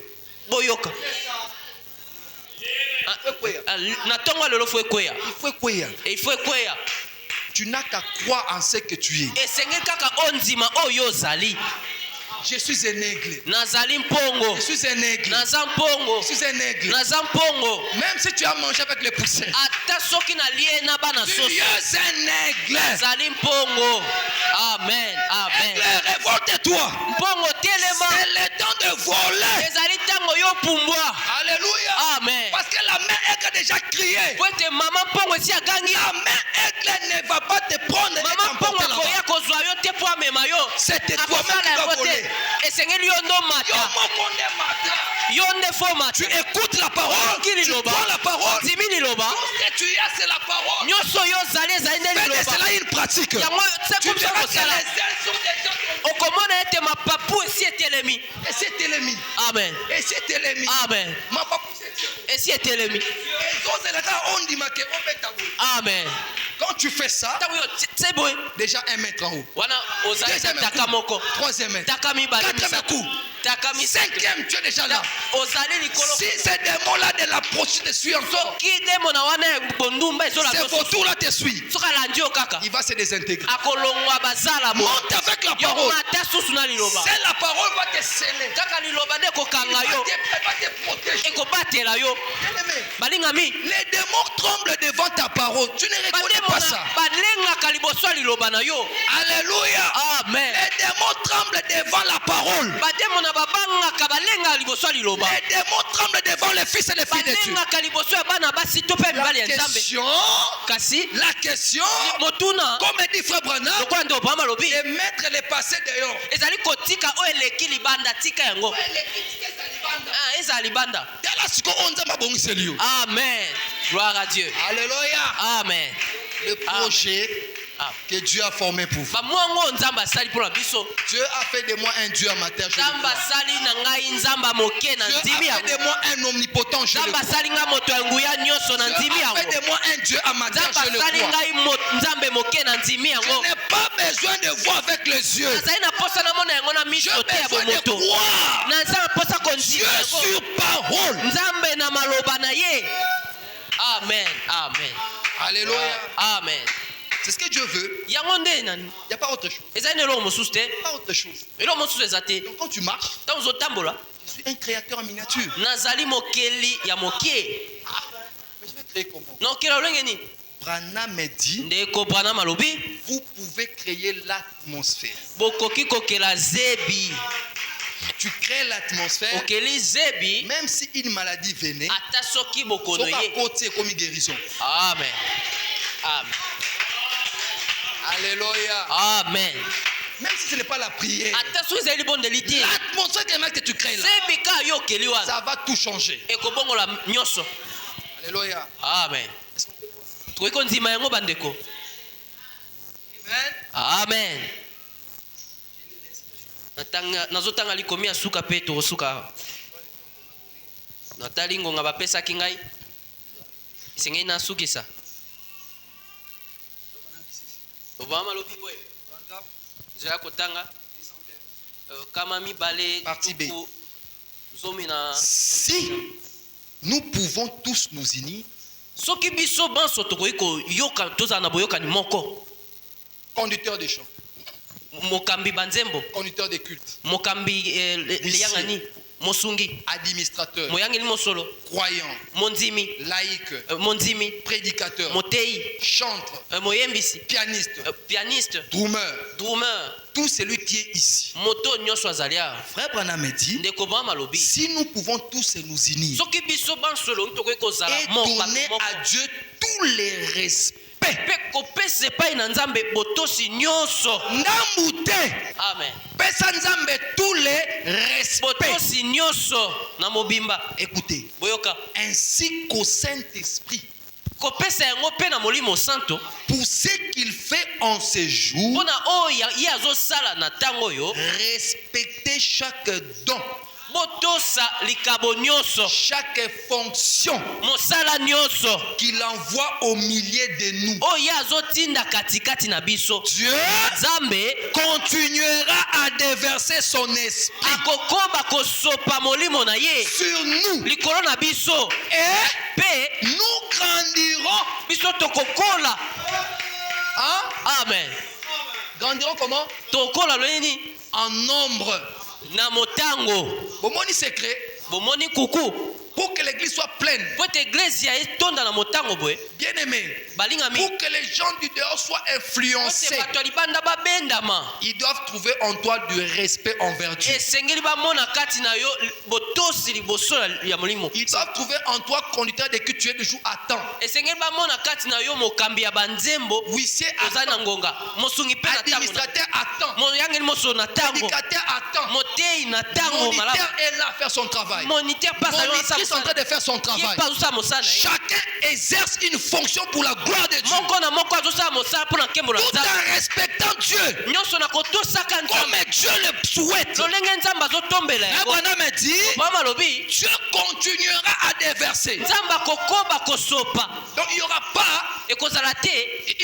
boyoka na ntongo ya lelo fo ekweya Il faut écouter. ifo ekweya Tu n'as qu'à croire en ce que tu es. esengeli kaka ondima oyo ozali Je suis un aigle. nazali mpongo Je suis un aigle. naza mpongo Je suis un aigle. naza mpongo Même si tu as mangé avec les poussins. ata soki nalie na bana Tu soso es un aigle. nazali mpongo amen amen Aigle, révolte-toi. mpongo telema C'est le temps de voler. ezali ntango yo pumbwa Alléluia. amen Parce que la main aigle a déjà crié. po ete mama mpongo esi agangi La main aigle ne va pas te prendre et mama mpongo t'emporter là-bas. akoya kozwa yo te po amema yo C'était toi-même akosala qui vas yango voler. te esengeli yo ndo Yo, mata mon condé matin. yo nde fo mata Tu écoutes la parole. Qui Tu liloba? prends la parole. Tout ndimi liloba ce que tu as, c'est la parole. nyonso yo ozali ezali nde Fais de liloba cela une pratique. yango Tu sekomisa verras que kosala les uns sont des gens. okomona ete mapapu esi etelemi Et c'est l'ennemi. amen Et c'est l'ennemi. amen Ma papa, c'est esi etelemi Et donc, c'est là qu'on dit, ma que on met ta bouche. amen Quand tu fais ça, ntango yo se boye déjà 1 mètre en haut. wana ozali Deuxième taka coup. moko Troisième mètre. taka mibale Quatrième misato coup. taka misato Cinquième, tu es déjà là. ozali likolo Si ces démons-là de la prochaine te suivent encore, soki demo na wana ya bondumba ezola ces vautours-là te suivent. soki alandi yo kaka Il va se désintégrer. akolongwa bazala bo Monte avec la yo parole. mata susu na liloba C'est la parole va te sceller. kaka liloba nde ekokanga Il yo va te protéger. ekobatela yo Bien-aimé, balingami les démons tremblent devant ta parole. Tu ne reconnais pas ça. balengaka liboso ya liloba na yo Alléluia. amen Les démons tremblent devant la parole. bademo na babangaka balengaka liboso ya liloba Les démons tremblent devant les fils et les filles de Dieu. balengaka liboso ya bana basi to mpe mibali ya nzambe kasi La question, motuna comme dit Frère Branham, lokola nde obama lobi de mettre les passés dehors. ezali kotika oyo eleki libanda tika yango Ah, eza libanda Tala siko onza mabongiseli yo. amen gloire à dieu Alléluia. amen Le projet que Dieu a formé pour vous. bamwango nzambe asali mpona biso. Dieu a fait de moi un Dieu amateur. nzambe asali na ngai nzambe moke na Dieu ndimi a fait yango. de moi un omnipotent. Je le nzambe crois. asali nga moto ya nguya nyonso na ndimi Dieu a yango. fait de moi un Dieu amateur. nzambe Je le asali crois. ngai nzambe moke na ndimi Je yango. n'ai pas besoin de voir avec les yeux. nazali na posa namona yango na J'ai miso te ya besoin de bomoto. croire. naza na posa Dieu kondima yango. sur parole. nzambe na maloba na ye. Amen. Amen. Alléluia. Amen. C'est ce que Dieu veut. yango nde nani Il n'y a pas autre chose. ezali na eloko mosusu te. Pas autre chose. eloko mosusu eza te. Donc quand tu marches, ntango ozotambola je suis un créateur en miniature. nazali mokeli ya mokie. Mais je vais créer comment? naokela olenge nini. Branham me dit, ndeko branam alobi vous pouvez créer l'atmosphère. bokoki kokela zebi. Tu crées l'atmosphère, okeli zebi même si une maladie venait, ata soki bokono soka ye. côté comme une guérison. Amen. Amen. Alléluia. Amen. Même si ce n'est pas la prière, ata soki ezali libondeli te. l'atmosphère que tu crées là, zebi ka yo okeli wana ça va tout changer. ekobongola nyonso. Alléluia. Amen. tokoki kondima yango bandeko. Amen. Amen. nazotanga likomi ya suka mpe tokosuka. natali ngonga bapesaki ngai esengeli nasukisa. obama lobi boye nzela kotanga kama mibale Partie B. tuku zomi na. Si nous pouvons tous nous unir, soki biso banso tokoki koyoka tozala na boyokani moko. conducteurs de chants, mokambi banzembo, conducteurs de cultes, mokambi liyangani, mosungi, administrateurs, moyangeli mosolo, croyants, mondimi, laïcs, mondimi, prédicateurs, motei, chantres, moyembisi, pianistes, pianiste, drummers, drummer, tout celui qui est ici. moto nyonso azali awa. Frère Branham me dit, ndeko bama lobi si nous pouvons tous nous unir soki biso bansolo tokoki kozala et moko donner moko à Dieu tous les respects, mpe kopesa epai na nzambe botosi nyonso. ndambu te, amen. pesa nzambe tous les respects. botosi nyonso na mobimba. Écoutez, boyoka ainsi qu'au Saint-Esprit, kopesa yango mpe na molimo santo pour ce qu'il fait en ce jour, mpona oyo ye azosala na ntango oyo. respectez chaque don, botosa likabo nyonso, chaque fonction mosala nyonso qu'il envoie au milieu de nous. oyo ye azotinda katikati na biso. Dieu nzambe continuera à déverser son esprit akokoba kosopa molimo na ye sur nous likolo na biso et mpe nous grandirons. biso tokokola. Hein? amen. Grandirons comment? tokola loni En nombre. na motango. Bomoni secret, bomoni kuku pour que l'église soit pleine. po ete eglise ya etonda na motango boye. Bien aimé, balingami pour que les gens du dehors soient po ete influencés, bato ya libanda babendama. ils doivent trouver en toi du respect envers Dieu. esengeli bamona kati na yo botosi liboso ya molimo. Ils doivent trouver en toi conducteur de que tu es de jour à temps. esengeli bamona kati na yo mokambi ya banzembo Huissier à ozali na temps. ngonga mosungi mpe na ntango Administrateur à temps. moyangeli mosolo na ntango Prédicateur à temps. motei na ntango malamu. Moniteur est là à faire son travail. moniteur pasa yo Monitrice est en train de faire son ye travail. mpe azosala mosala na ye. Chacun exerce une fonction pour la gloire de Dieu. moko na moko azosala mosala mpo na nkembo na Tout nzambe en respectant Dieu nyonso na kotosaka comme nzambe Dieu le souhaite. lolenge nzambe azotombela yango. Abraham me dit, mama lobi Dieu continuera à déverser. nzambe akokoba kosopa Donc il n'y aura pas ekozala te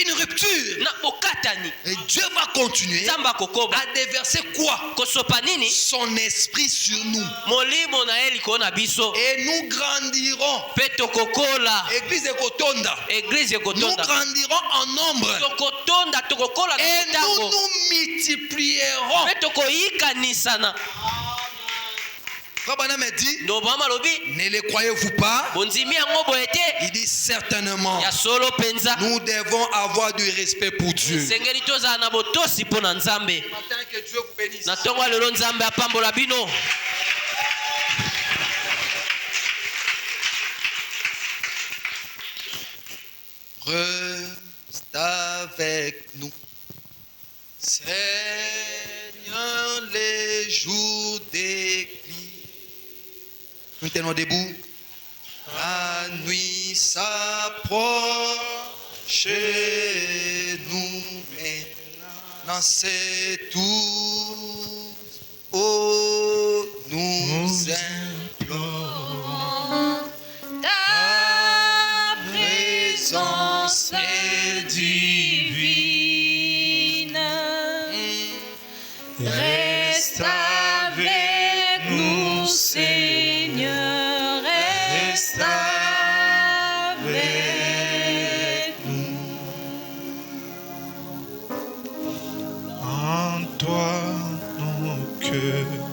une rupture. na bokatani. Et Dieu va continuer nzambe akokoba à déverser quoi? kosopa nini Son esprit sur nous. molimo na ye likolo na biso Et nous grandirons. mpe tokokola. Église de Kotonda. eglize Nous ekotonda grandirons en nombre. tokotonda tokokola na Et nous motango nous multiplierons. mpe tokoyikanisana. Frère Branham me dit, ndo mama lobi ne le croyez-vous pas? bondimi yango boye te Il dit certainement, ya solo mpenza. nous devons avoir du respect pour Dieu. sengeli tozala na botosi mpo na nzambe. Matin que Dieu vous bénisse. na ntongo ya lelo nzambe apambola bino. Reste avec nous, Seigneur, les jours d'église. Nous tenons debout. La nuit s'approche, nous C'est tout. Oh, nous implorons Ta présence est divine. Reste avec nous, Seigneur. Reste avec nous. En toi, nos cœurs,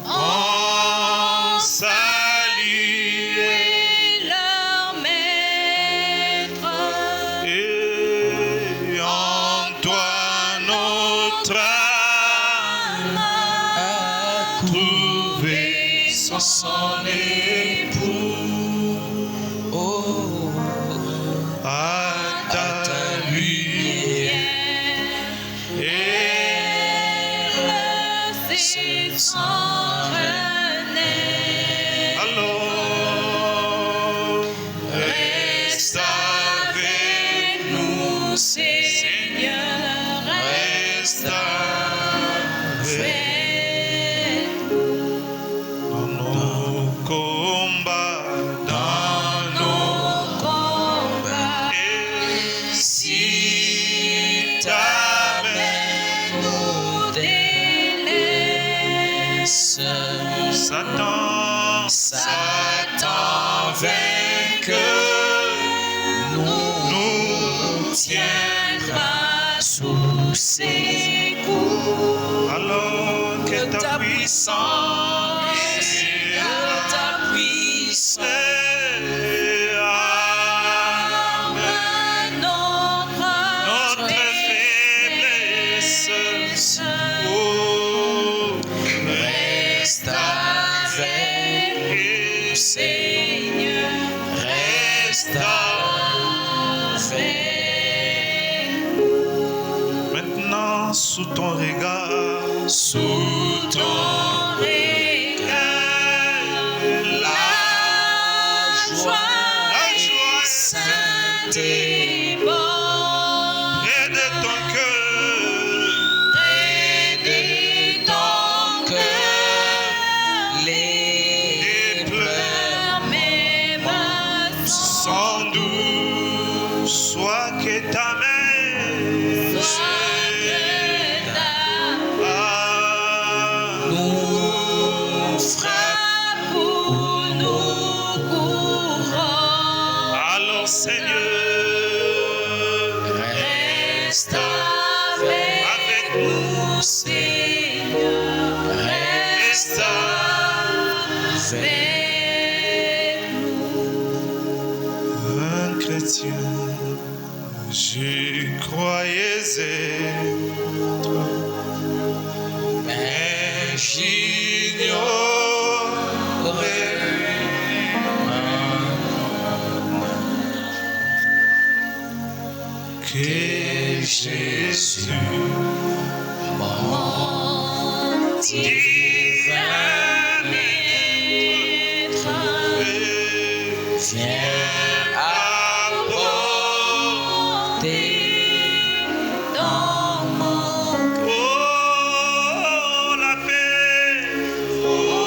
en saluer Leur maître. et en toi, notre âme a trouvé son époux. Oh, À ta lumière et C'est son renaître. alors reste avec nous, Seigneur, reste avec dans nos combats, dans nos combats. et si ta main Nous délaisse. Satan vainqueur, nous tiendra sous ses coups. alors que ta puissance arme notre faiblesse. Oh, Reste avec nous, Seigneur. reste Avec nous. maintenant sous ton regard, Sous ton regard, la joie sainte et bonne. près de ton cœur, Près de ton cœur, les pleurs, mes mains sans doute, soit que ta main nous frappe ou nous courons. alors Seigneur, Reste avec nous, Seigneur. Reste avec nous. un chrétien, je croyais être, mais j'ignorais que Jésus, Mon divin maître, viens apporter